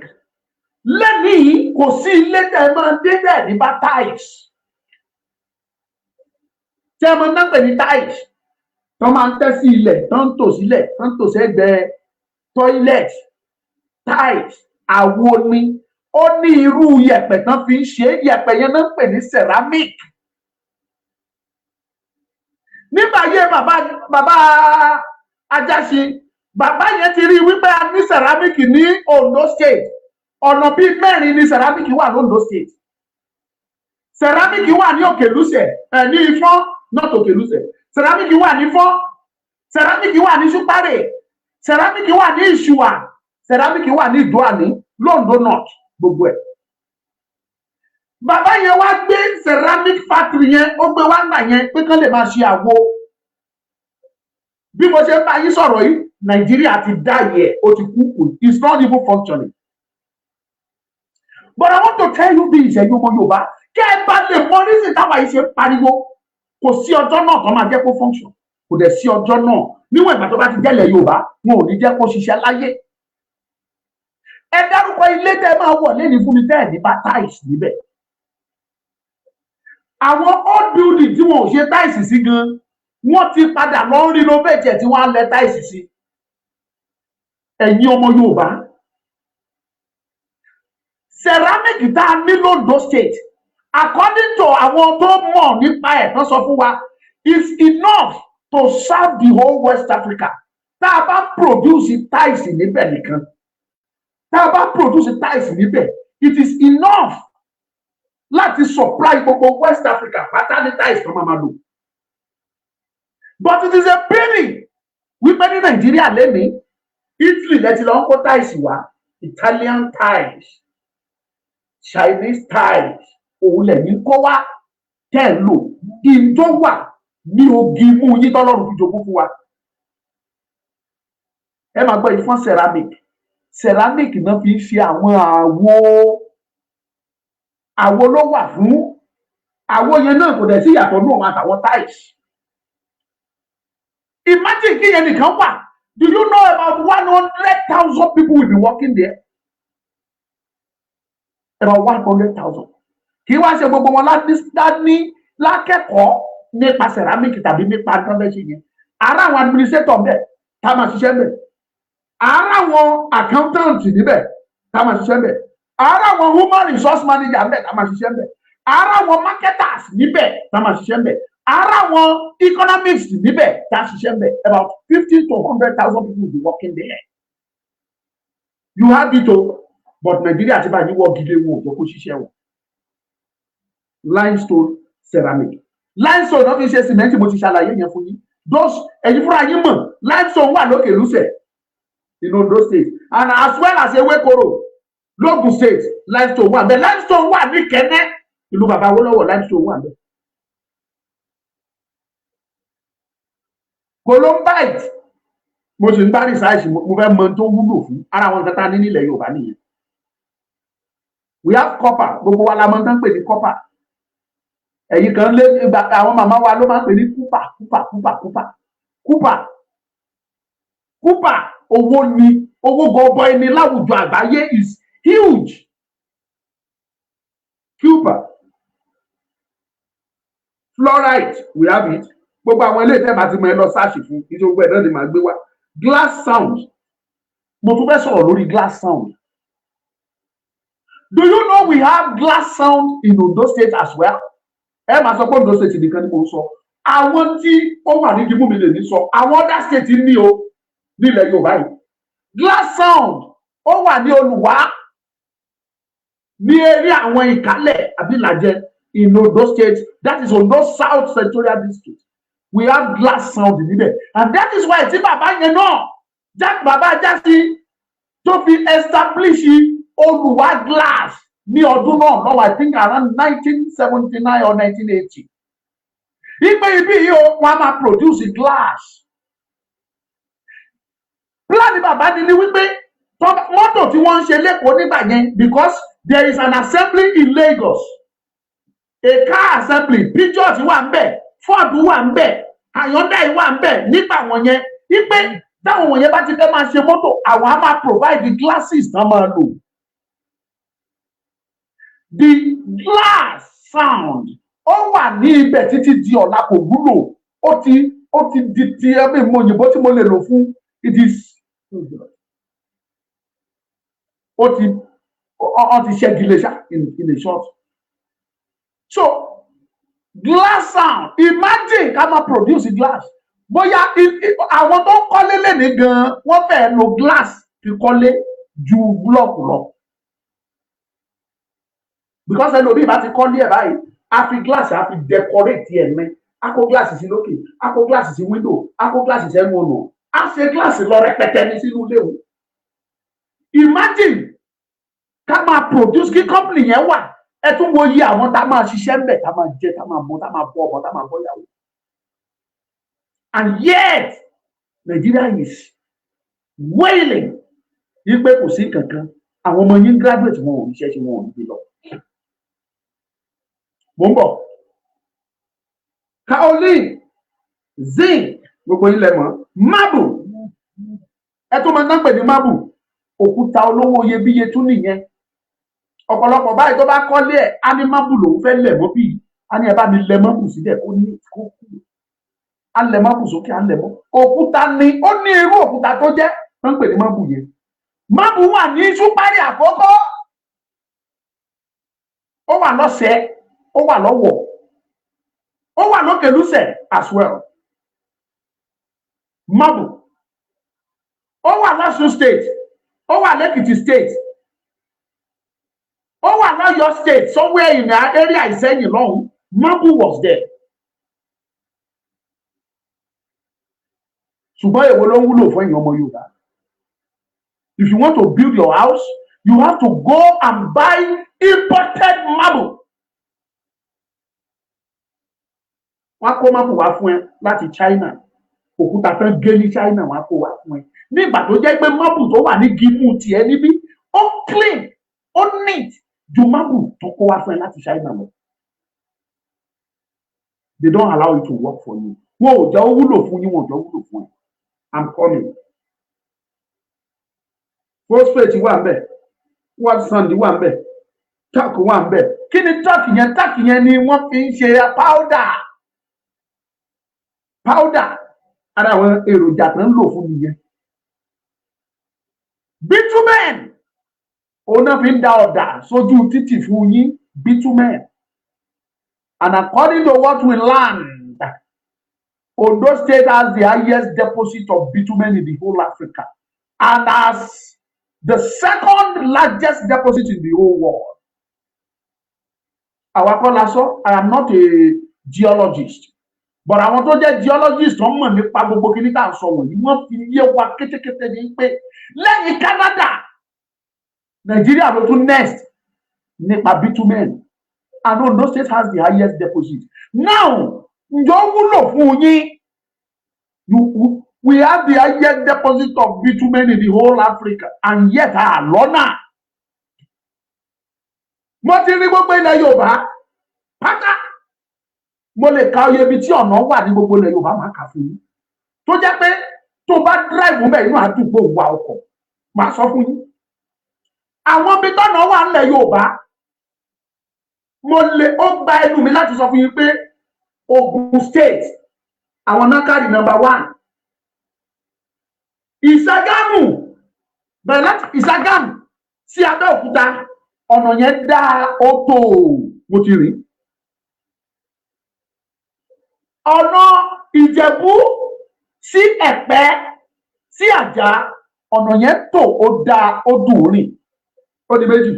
Lẹ́nìí kò sí ilé tẹ̀ máa dé bẹ́ẹ̀ ní bá tiles. Tẹ́ ẹ máa ń pè ní tiles. Tọ́ máa ń tẹ́ sí ilẹ̀, tọ́ ń tò sílẹ̀, tọ́ ń tò sẹ́gbẹ̀ẹ́ toilet, tiles, àwo ni. Ó ní irú yẹ̀pẹ̀ tán fi ń ṣe, yẹ̀pẹ̀ yẹn náà ń pè ní ceramic. Nígbà yẹn bàbá Ajáṣin, bàbá yẹn ti rí wípé a ní ceramic ní Ondo State. Ọ̀nà bíi mẹ́rin ni ceramic wà ní Ondo State. Ceramic wà ní Òkèlúsẹ̀, ní Ifọ̀n, not Òkèlúsẹ̀. Ceramic wà ní Ifọ̀n, ceramic wà ní Ṣúpárè, ceramic wà ní Ìṣùwà, ceramic wà ní Ìdó-Àní, Londo North, gbogbo ẹ̀. Bàbá yẹn wá gbé ceramic factory yẹn, ó gbé wá ńgbà yẹn pé kán lè máa ṣe àwo. Bí mo ṣe ń bá yín sọ̀rọ̀ yìí, Nàìjíríà ti dá yẹ, ó ti kú kù, it's not even functioning. But I want to tell you this, ẹ̀yin ọmọ Yorùbá, kẹ́ ẹ bá lè mọ reason táwa yìí ṣe ń pariwo. Kò sí ọjọ́ náà tó máa jẹ́ kó function. Kò dẹ̀ sí ọjọ́ náà. Níwọ̀n ìgbà tó bá ti jẹ́lẹ̀ Yorùbá, wọn ò ní jẹ́ kó ṣiṣẹ́ láyé. Ẹ dárúkọ ilé tẹ́ máa wọ̀ lẹ́ni fún mi tẹ́ẹ̀ ní bá tiles níbẹ̀. Àwọn old building tí wọn ò ṣe tiles sí gan, wọ́n ti padà lọ ń renovate tí wọ́n á lẹ tiles sí. Ẹ̀yin ọmọ Yorùbá, ceramic tá a ní l'Ondo state according to àwọn tó mọ̀ nípa ẹ̀ tán sọ fún wa is enough to serve the whole West Africa. Tá a bá produce tiles níbẹ̀ nìkan, tá a bá produce tiles níbẹ̀, it is enough láti supply gbogbo West Africa pátá ní tiles tó máa lò. But it is a pity wípé ní Nàìjíríà lẹ́ni Italy lẹ́tí lọ ń kó tiles wá, Italian tiles, Chinese tiles, òun lẹ́yìn kó wá tẹ́ ń lò kí n tó wà ní ogi mú yín tọ́lọ́run fi jogún fún wa. Ẹ máa gbọ́ ìfọ́n ceramic náà fi ń ṣe àwọn àwo ló wà fún àwo yẹn náà kò dẹ̀ sí ìyàtọ̀ náà wọn àtàwọn tiles. Imagine kí yẹn nìkan wà. Do you know about 100,000 people will be working there? About 100,000. Kì í wá ṣe gbogbo wọn lákẹ́kọ̀ọ́ nípa ceramic tàbí nípa convention yẹn. Ara àwọn administrator bẹ̀ tá máa ṣiṣẹ́ bẹ̀. Ara àwọn accountant níbẹ̀ tá máa ṣiṣẹ́ bẹ̀. Ara àwọn human resource manager níbẹ̀ tá máa ṣiṣẹ́ bẹ̀. Ara àwọn marketers níbẹ̀ tá máa ṣiṣẹ́ bẹ̀. Ara àwọn economics níbẹ̀ tá ṣiṣẹ́ bẹ̀. About 50 to 100,000 people will be working there. You have it o, but Nigeria ti bá yín wọ́ gidi wọn ò kó ṣiṣẹ́ wọn. Limestone ceramic. Limestone náà fi ṣe cement mo ti ṣàlàyé yẹn fún yín. Those ẹ̀yin fúnra yín mọ̀ limestone wà lókè lúṣẹ̀ in Ondo state and as well as Ewekoro l'Ogun state limestone wà bẹ́ẹ̀ limestone wà ní Kẹ́nẹ́ ìlú bàbá Awólọ́wọ̀ limestone wà bẹ́ẹ̀. Columbite mo sì ń bá research mo fẹ́ mọ tó wúlò fún ara àwọn nǹkan tá a ní nílẹ̀ Yorùbá nìyẹn. We have copper gbogbo wa la mọ̀ tán pè ní copper. Ẹ̀yin kan lé àwọn màmá wa ló máa ń pè ní kúpà owó ni owó gọbọi ni láwùjọ àgbáyé is huge. Copper, fluoride, we have it. Gbogbo àwọn ilé ìtẹ́ bá ti mọ ẹ lọ sáàṣì fún ìṣe gbogbo ẹ̀dọ́ ni màá gbé wá. Glass sound, mo tún fẹ́ sọ̀rọ̀ lórí glass sound. Do you know we have glass sound in Ondo state as well? Ẹ máa sọ pé Ondo state nìkan ni mo sọ. Àwọn tí ó wà ní ìdìbò mi lè ní sọ. Àwọn other state ní o nílẹ̀ Yorùbá yìí. Glass sound ó wà ní Olùwà ní eré àwọn Ìkálẹ̀ àbí Ìlàjẹ in Ondo state. That is Ondo South Senatorial District. We have glass sound níbẹ̀. And that is why tí bàbá yẹn náà bàbá Jásí tó fi establish Olùwà glass ní ọdún náà lọ́wọ́ I think around 1979 or 1980. Ìgbé ibi yìí ó wọ́n á máa produce glass. Plan bàbá ni wípé mọ́tò tí wọ́n ń ṣe lẹ́kọ̀ọ́ nígbà yẹn because there is an assembly in Lagos. A car assembly, pictures wà ń bẹ̀, Ford wà ń bẹ̀, Hyundai wà ń bẹ̀ nígbà wọn yẹn. Ìgbé táwọn wọ̀nyẹn bá ti fẹ́ máa ṣe mọ́tò, àwọn á máa provide the glasses tán máa lò. The glass sound ó wà ní ibẹ̀ títí di ọ̀la kò wúlò. Ó ti di ti ẹbí mo òyìnbó tí mo lè lò fún it is ó ti ṣẹ́gi lè ṣá in a short. So glass sound, imagine ká máa produce glass. Bóyá àwọn tó ń kọ́lé lẹ́ni gan wọ́n fẹ́ lo glass fi kọ́lé ju búlọ̀kù lọ. Because ẹlòmíì bá ti kọ́lé ẹ̀ báyìí, a fi glass a fi decorate ẹ̀ mẹ́. A kó glass sí lókè, a kó glass sí window, a kó glass sí ẹnu ọ̀nà. A ṣe glass lọ rẹpẹtẹ ní sínú ilé o. Imagine ká máa produce kí company yẹn wà. Ẹ tún wo iye àwọn tá máa ṣiṣẹ́ ń bẹ̀, tá máa jẹ, tá máa mọ, tá máa bọ́ ọmọ, tá máa bọ́ ìyàwó. And yet Nigeria is wailing yí pé kò sí kankan. Àwọn ọmọ yín graduate wọn ò níṣẹ́ tí wọn ò ní gbé lọ. Mo ń bọ̀. Kaolin, zinc, gbogbo ilẹ̀ mọ́. Marble, ẹ tó máa ń dápẹ̀ ní marble. Òkúta olówó iyebíye tún nìyẹn. Ọ̀pọ̀lọpọ̀ báyìí tó bá kọ́lé ẹ̀ á ní marble lòún fẹ́ lẹ̀ mọ́ bí. Á ní ẹ bá mi lẹ̀ marble sílẹ̀ kó ní kó kú. Á lẹ̀ marble sókè, á lẹ̀ mọ́. Òkúta ni ó ní irú òkúta tó jẹ́ tó ń pè ní marble yẹn. Marble wà ní Ṣúpárì Àkókó. ó wà lọ́sẹ̀, ó wà lọ́wọ̀, ó wà lókèlúsẹ̀ as well. Marble. Ó wà l'Ọ̀ṣun state, ó wà l'Èkìtì state, ó wà l'Ọ̀yọ́ state, somewhere in the area Ìṣẹ́yìn lọ́hùn, marble was there. Ṣùgbọ́n èwo ló ń wúlò fún èèyàn ọmọ Yorùbá? If you want to build your house, you have to go and buy imported marble. Wọ́n kó marble wá fún ẹ láti China. Òkúta tán gé ní China wọ́n kó wá fún ẹ. Nígbà tó jẹ́ pé marble tó wà ní gímù tiẹ̀ níbí, ó clean, ó neat ju marble tó kó wá fún ẹ láti China lọ. They don't allow it to work for you. Wọ́n ò jẹ́ ó wúlò fún yín, wọ́n ò jẹ́ ó wúlò fún ẹ. I'm coming. Phosphate wà ń bẹ̀, white sand wà ń bẹ̀, talc wà ń bẹ̀. Kí ni talc yẹn? Talc yẹn ni wọ́n fi ń ṣe powder. Powder. Ara àwọn èròjà tó ń lò fún nìyẹn. Bitumen. Òun náà fi ń da ọ̀dà sójú títì fún yín. Bitumen. And according to what we learned, Ondo State has the highest deposit of bitumen in the whole Africa and has the second largest deposit in the whole world. I am not a geologist, but àwọn tó jẹ́ geologist wọ́n mọ̀ nípa gbogbo kíní tá à ń sọ wọ̀nyí, wọ́n fi yé wa kétékété ní pé lẹ́yìn Canada, Nigeria ló tún next nípa bitumen, and Ondo State has the highest deposit. Now, ǹjọ́ wúlò fún yín? We have the highest deposit of bitumen in the whole Africa, and yet lọ́nà. Mo ti rí gbogbo ilẹ̀ Yorùbá pátá. Mo lè ka oye ibi tí ọ̀nà wà ní gbogbo ilẹ̀ Yorùbá máa kà fún yín. Tó jẹ́ pé tó bá drive mẹ́ inú àdúgbò wa ọkọ̀, máa sọ fún yín. Àwọn ibi tọ́nà wà nílẹ̀ Yorùbá, ó gba ẹnu mi láti sọ fún yín pé Ogun State, àwọn náà carry number 1. Ìṣàgámù, bẹ̀rẹ̀ láti Ìṣàgámù sí Abẹ́òkúta, ọ̀nà yẹn dá ó tó mo ti rí. Ọ̀nà Ìjẹ̀bú sí Ẹ̀pẹ́ sí Àjà, ọ̀nà yẹn tó ó dá ó dùn rìn. Ó di méjì.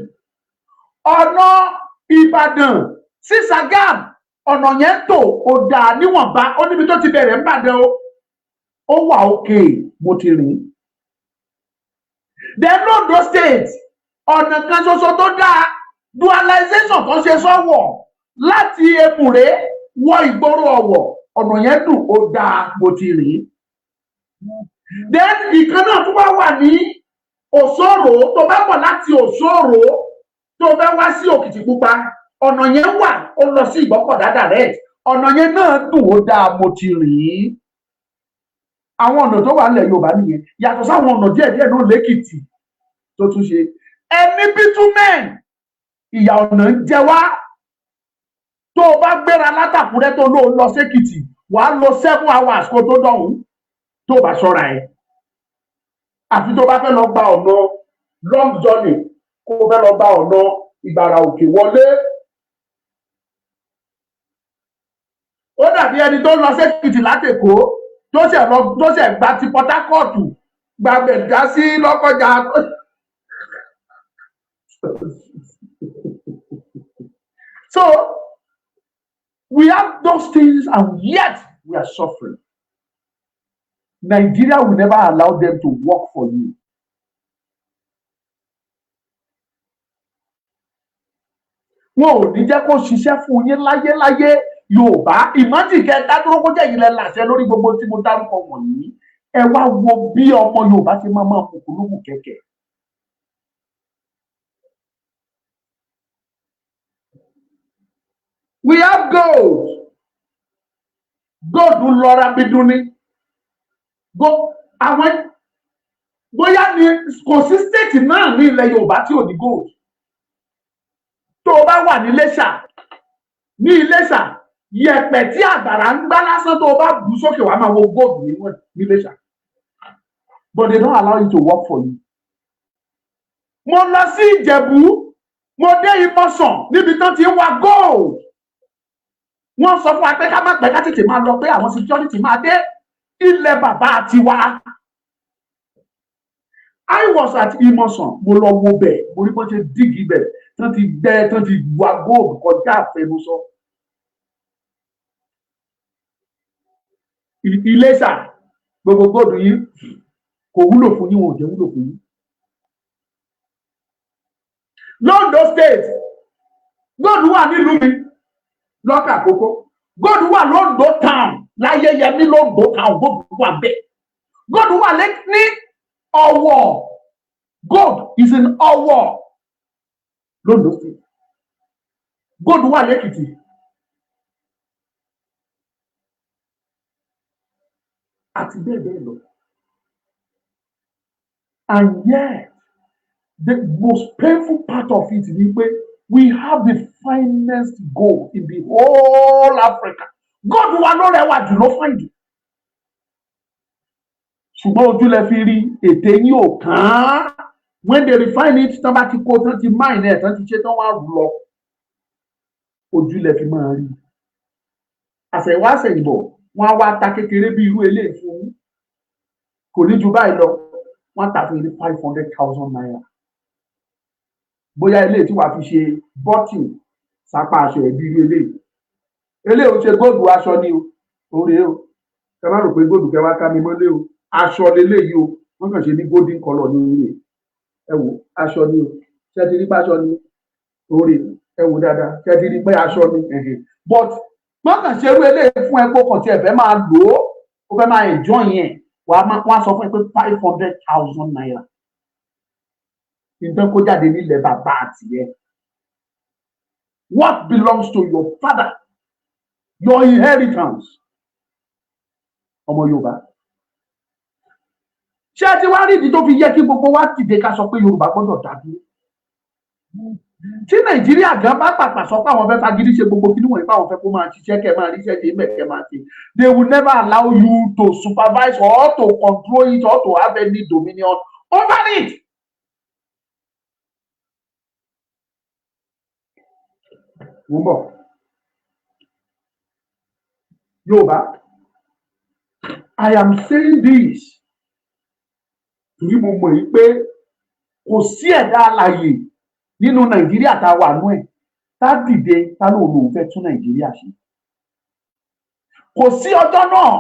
Ọ̀nà Ìbàdàn sí Ṣàgámù, ọ̀nà yẹn tó ó dá níwọ̀nba, ó níbi tó ti bẹ̀rẹ̀ Ìbàdàn ó wà òkè mo ti rìn. Then Ondo State, ọ̀nà kan ṣoṣo tó dá dualization tó ṣe sọ́wọ́ láti Èmùrè wọ ìgboro Ọ̀wọ̀, ọ̀nà yẹn dùn ó dá mo ti rìn. Then ìkan náà tún wà ní Òṣòro, tó bá bọ̀ láti Òṣòro tó bá wá sí Òkìtìpupa, ọ̀nà yẹn wà ó lọ sí Ìgbọ́kọ̀dá direct, ọ̀nà yẹn náà dùn ó dá mo ti rìn. Àwọn ọ̀nà tó wà nílẹ̀ Yorùbá nìyẹn, yàtọ̀ sáwọn ọ̀nà díẹ̀díẹ̀ náà l'Èkìtì tó tún ṣe. Ẹni bitumen, ìyà ọ̀nà ń jẹ wá. Tó o bá gbéra látàkúrẹ́ tó lọ s'Èkìtì, wàá lọ 7 hours kó tó dọ̀hún tó bá ṣọ́ra ẹ̀. Àfi tó bá fẹ́ lọ gba ọ̀nà long journey, kó o fẹ́ lọ gba ọ̀nà Ìgbàrà Òkè wọlé. Ó dàbí ẹni tó lọ s'Èkìtì látèkó tó ṣe gba ti Port Harcourt, gbàgbẹ̀ dá sí Lọ́kọ́jà. So we have those things and yet we are suffering. Nigeria will never allow them to work for you. Wọn ò ní jẹ́ kó ṣiṣẹ́ fún yín láyé Yorùbá. Imagine kẹ́ dádúró kó jẹ́ ilẹ̀ làṣẹ lórí gbogbo tí mo dárúkọ wọ̀nyí. Ẹ wá wo bí ọmọ Yorùbá ti máa kúkúrú kẹ̀kẹ́. We have gold. Gold ń lọ́ra bí dún ní. Àwọn bóyá ni kò sí state náà ní ilẹ̀ Yorùbá tí ò ní gold. Tó o bá wà ní Iléṣà, yẹ̀pẹ̀ tí àgbàrá ń gbá lásán tó o bá bù sókè wàá máa wo gold ní Iléṣà. But they don't allow you to work for you. Mo lọ sí Ìjẹ̀bú mo dé Ìmọ̀sán níbi tán ti ń wa gold. Wọ́n sọ fún wa pé ká má pẹ́ ká tètè máa lọ pé àwọn security máa dé ilẹ̀ bàbá tiwa. I was at Ìmọ̀sán, mo lọ wo bẹ̀, mo rí bọ́n ṣe dígì bẹ̀, tán ti gbẹ́, tán ti wa gold kọjá àfẹnusọ. Iléṣà, gbogbo gold yìí kò wúlò fún yín, wọn ò jẹ́ wúlò fún yín. Londo State, gold wà nílùú mi lọ́kà kókó, gold wà Londo town láyéyẹmí Londo town, gold wà bẹ́ẹ̀. Gold wà ní Ọ̀wọ̀, gold is in Ọ̀wọ̀ Londo State. Gold wà l'Èkìtì. Àti bẹ́ẹ̀ bẹ́ẹ̀ lọ. And yet, the most painful part of it is that we have the finest gold in the whole Africa. Gold wà ló rẹwà jù ló find it. Ṣùgbọ́n ojú lẹ fi rí, ètè yín ò kàn án. When they refine it, tán bá ti kó, tán ti mine ẹ̀, tán ti ṣe tán wá rù lọ. Ojú lẹ fi máa rí. Àṣẹ̀wá àṣẹ̀yìnbọ̀, wọ́n á wá ta kékeré bí irú eléyìí fún yín. Kò ní ju báyìí lọ, wọ́n tà fún yín ní 500,000 naira. Bóyá eléyìí tí wàá fi ṣe bọ́tìn sápá aṣọ ẹ̀bí irú eléyìí. Eléyìí ó ṣe góòdù aṣọ ni o, oore o. Ẹ má rò pé góòdù kẹ wá ká mi mọ́lé o. Aṣọ leléyìí o, wọ́n kàn ṣe ní golden colour ní ilé. Ẹ wò, aṣọ ni o. Ṣé ti rí pé aṣọ ni? Oore, ẹ wò dáadáa. Ṣé ti rí pé aṣọ ni? But wọ́n kàn ṣe irú eléyìí fún ẹ pé ọkàn tí ẹ fẹ́ máa lò ó, ó fẹ́ máa enjoy yẹn. Wọ́n á sọ fún ẹ pé 500,000 naira. Nǹkan kó jáde nílẹ̀ bàbá àtìyẹ. What belongs to your father? Your inheritance. Ọmọ Yorùbá. Ṣé ẹ ti wá rí ìdí tó fi yẹ kí gbogbo wa dìde ká sọ pé Yorùbá gbọ́dọ̀ dá dúró? Tí Nàìjíríà gan bá pàpà sọ pé àwọn fẹ́ fagídí ṣe gbogbo kí níwọ̀n ìpá àwọn fẹ́ kó máa ṣiṣẹ́ kẹ́ máa ríṣẹ́ ṣe mẹ́kẹ́ máa ṣe. They will never allow you to supervise or to control it or to have any dominion over it. Wúmbọ̀. Yorùbá, I am saying this torí mo mọ̀ yìí pé kò sí ẹ̀dá alààyè nínú Nàìjíríà tá a wà nú ẹ̀ tá dìde tá lóun lòun fẹ́ tún Nàìjíríà ṣe. Kò sí ọjọ́ náà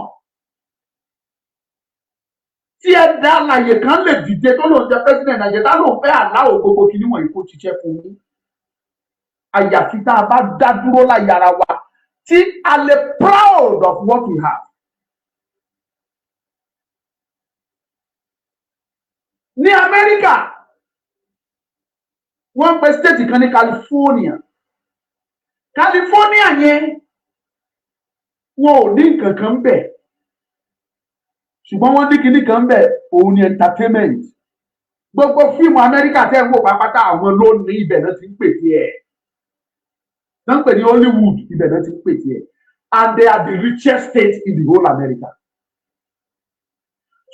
tí ẹ̀dá alààyè kan lè dìde tó lòun jẹ́ president Nàìjíríà tá lóun fẹ́ àláwọ̀ gbogbo kí níwọ̀n yìí kó ṣiṣẹ́ fún yín. Àyàfi tá a bá dá dúró láyé ara wa tí a lè proud of what we have. Ní Amẹ́ríkà, wọ́n pe state kan ní California. California yẹn wọn ò ní nǹkan kan bẹ̀. Ṣùgbọ́n wọ́n ní kinní kan bẹ̀, òun ni entertainment. Gbogbo fíìmù Amẹ́ríkà tẹ́ ń wò pápátá àwọn ló ní ibẹ̀ náà ti ń pèsè ẹ̀. Wọ́n ń pè ní Hollywood, ibẹ̀ náà ti ń pèsè ẹ̀. And they are the richest state in the whole America.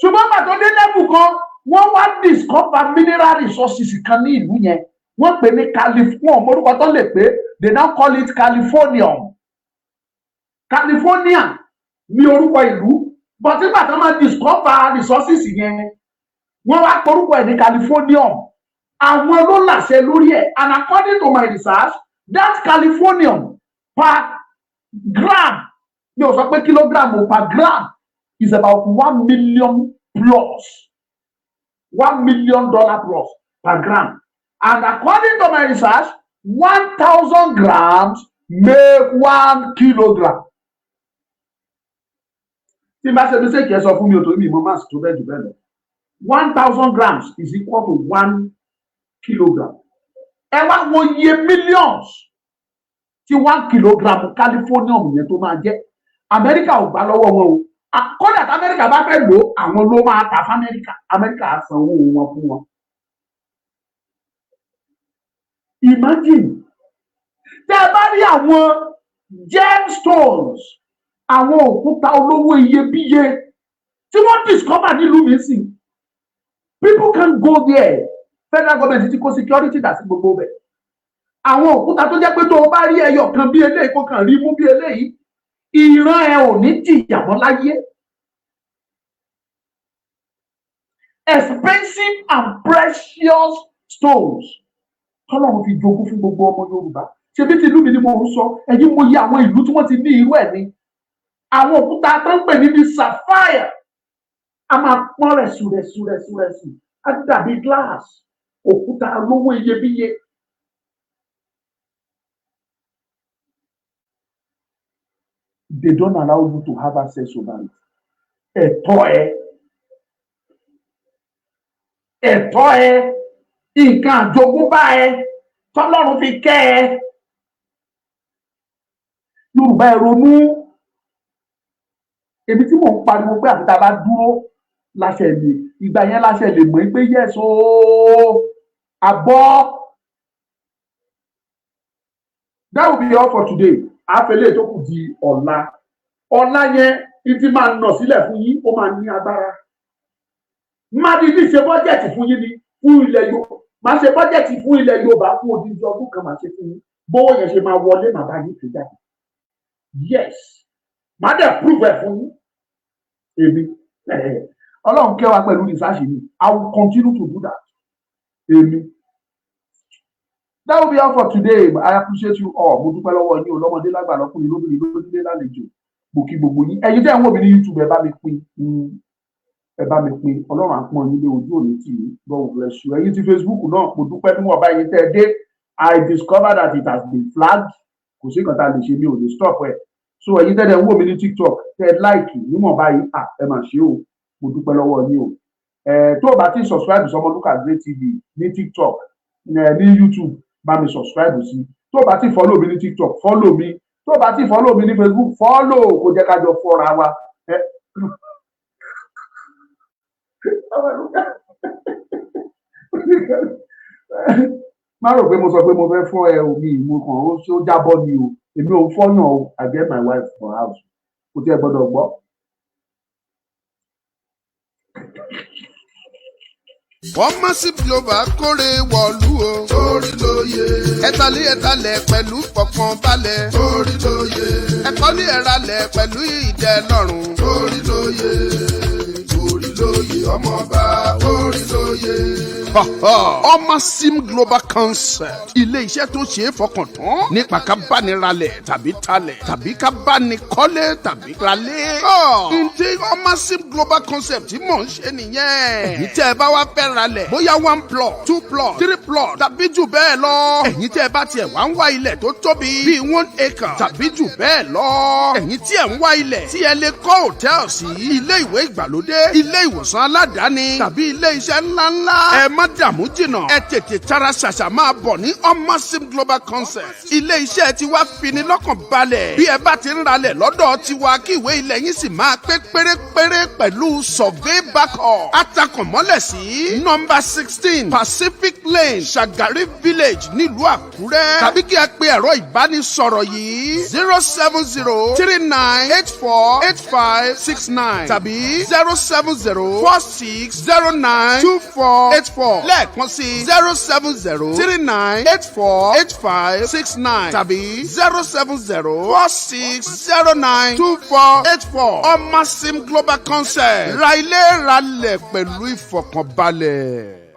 Ṣùgbọ́n pàtó dé level kan, wọ́n wá discover mineral resources kan ní ìlú yẹn. Wọ́n pè ní California, morúkọ tó lè pé they now call it Californium. California ní orúkọ ìlú, but nígbà tó máa discover resources yẹn, wọ́n wá porúkọ ẹ̀ ní Californium. Àwọn ló làṣẹ lórí ẹ̀, and according to my research, that Californium per gram, mi ò sọ pé kilogram o, per gram is about 1 million plus. $1 million plus per gram. And according to my research, 1,000 grams make 1 kilogram. Tí bá ṣe bí ṣe kí ẹ sọ fún mi ò tó mi mo máa sì tó bẹ́ẹ̀ jù bẹ́ẹ̀ lọ. 1,000 grams is equal to 1 kilogram. Ẹ wá wo iye millions tí 1 kilogram Californium yẹn tó máa jẹ́. Amẹ́ríkà ò gbà lọ́wọ́ wọn o. Kódà tí Amẹ́ríkà bá fẹ́ lò àwọn ló máa tà fún Amẹ́ríkà. Amẹ́ríkà á sanwó wọn fún wọn. Imagine tẹ́ ẹ bá rí àwọn gemstones, àwọn òkúta olówó iyebíye tí wọ́n discover nílùú mi sí. People can go there. Federal government ti kó security dà sí gbogbo bẹ̀. àwọn òkúta tó jẹ́ pé tó o bá rí ẹyọ kan bí eléyìí kó kàn rí mú bí eléyìí ìran ẹ ò ní jìyà mọ́ láyé. Expensive and precious stones tọ́lọ́run fi jogún fún gbogbo ọmọ Yorùbá. Ṣebí ti ìlú mi ni mo ń sọ, ẹ̀yin mo yẹ àwọn ìlú tí wọ́n ti ní irú ẹ̀ ni. Àwọn òkúta tó ń pè ní bí sapphire a máa pọ́n rẹ̀sù á dàbí glass, òkúta olówó iyebíye. They don't allow you to have access over it. Ẹ̀tọ́ ẹ nǹkan àjogúnbá ẹ tọ́lọ́run fi kẹ́ ẹ. Yorùbá ẹ ronú. Èmi tí mò ń pariwo pé àfi tá a bá dúró láṣẹ lè ìgbà yẹn láṣẹ lè mọ̀ pé yes ooo àbọ̀. That will be all for today. Àfẹlẹ́ tó kù di ọ̀la. Ọ̀la yẹn ìdí máa nà sílẹ̀ fún yín, ó máa ní agbára. Má dídí ṣe bọ́jẹ̀tì fún yín ni fún ilẹ̀ Yorùbá. Má ṣe bọ́jẹ̀tì fún ilẹ̀ Yorùbá fún odidi ọdún kan máa ṣe fún yín. Bówó yẹn ṣe máa wọlé màá bá yín fi jáde. Yes. Má dẹ̀ prove ẹ̀ fún yín. Èmi. Ọlọ́run kẹ́ wa pẹ̀lú research mi. I will continue to do that. Èmi. That will be all for today. I appreciate you all. Mo dúpẹ́ lọ́wọ́ yín ọlọ́mọdé lágbà lọ́kùnrin lóbìnrin lóbìnrin lálejò. Mo kí gbogbo yín. Ẹ̀yin tẹ́ ń wò mí ní YouTube ẹ bá mi pín. Ẹ bá mi pín. Ọlọ́run á pọ́n yín lé ojú òní tì yín. God bless you. Ẹ̀yin ti Facebook náà mo dúpẹ́ níwọ̀n báyìí tẹ́ ẹ dé. I discovered that it has been flagged. Kò sí nǹkan tá a lè ṣe mi ò lè stop ẹ̀. So ẹ̀yin tẹ́ ẹ ń wò mí ní TikTok tẹ́ ẹ like níwọ̀n báyìí ẹ mà ṣe o. Mo dúpẹ́ lọ́wọ́ yín o. Tó o bá ti subscribe sí Ọmọlúkà Great TV ní TikTok ní YouTube bá mi subscribe sí. Tó o bá ti follow mi ní TikTok follow mi. Tó o bá ti follow mi ní Facebook follow kó jẹ́ ká jọ fọ́ra wa. Má rò pé mo sọ pé mo fẹ́ fọ́ ẹ omi ìmú kan ó jábọ́ ni o. Èmi ò fọ́yàn o. I get my wife for house. Kò tí ẹ gbọ́dọ̀ gbọ́. Commercial Global kórè wọ̀lú o. Torí lóye. Ẹ̀talẹ̀ pẹ̀lú fọkànbalẹ̀. Torí lóye. Ẹ̀kọ́lé ẹ̀ralẹ̀ pẹ̀lú ìdẹ́lọ́rùn. Torí lóye. Torí lóye ọmọọba. Torí lóye. Commercial Global Concept. Ilé iṣẹ́ tó ṣe é fọkàn tán nípa ká bá ní ralẹ̀ tàbí talẹ̀ tàbí ká bá ní kọ́lé tàbí ralé. Ǹjẹ́ Commercial Global Concept tí mò ń ṣe nìyẹn. Èyí tẹ́ ẹ bá wá fẹ́ ralẹ̀ bóyá 1 plot 2 plot 3 plot tàbí jù bẹ́ẹ̀ lọ. Ẹ̀yin tẹ́ ẹ bá tiẹ̀ wá ń wá ilẹ̀ tó tóbi bíi 1 acre tàbí jù bẹ́ẹ̀ lọ. Ẹ̀yin tí ẹ̀ ń wá ilẹ̀ tí ẹ lè kọ́ hòtẹ́ẹ̀lì sí, ilé ìwé ìgbàlódé, ilé ìwòsàn aládàáni tàbí ilé iṣẹ́ ńláńlá. Ẹ má dààmú jìnnà, ẹ tètè tara ṣàṣà máa bọ̀ ní Commercial Global Concept. Ilé iṣẹ́ tiwa fini lọ́kàn balẹ̀. Bí ẹ bá ti ń ralẹ̀ lọ́dọ̀ tiwa kí ìwé ilẹ̀ yín sì máa pé pérépéré pẹ̀lú survey backup. Atakànmọ́lẹ̀ sí nọ́mbà 16 Pacific Lane Shagari Village nílùú Àkúrẹ́. Tàbí kí ẹ pe ẹ̀rọ ìbánisọ̀rọ̀ yìí 07039848569 tàbí 07046092484. Lẹ́ẹ̀kan sí 07039848569 tàbí 07046092484. Commercial Global Concept. Ra ilé ra lẹ̀ pẹ̀lú ìfọ̀kànbalẹ̀.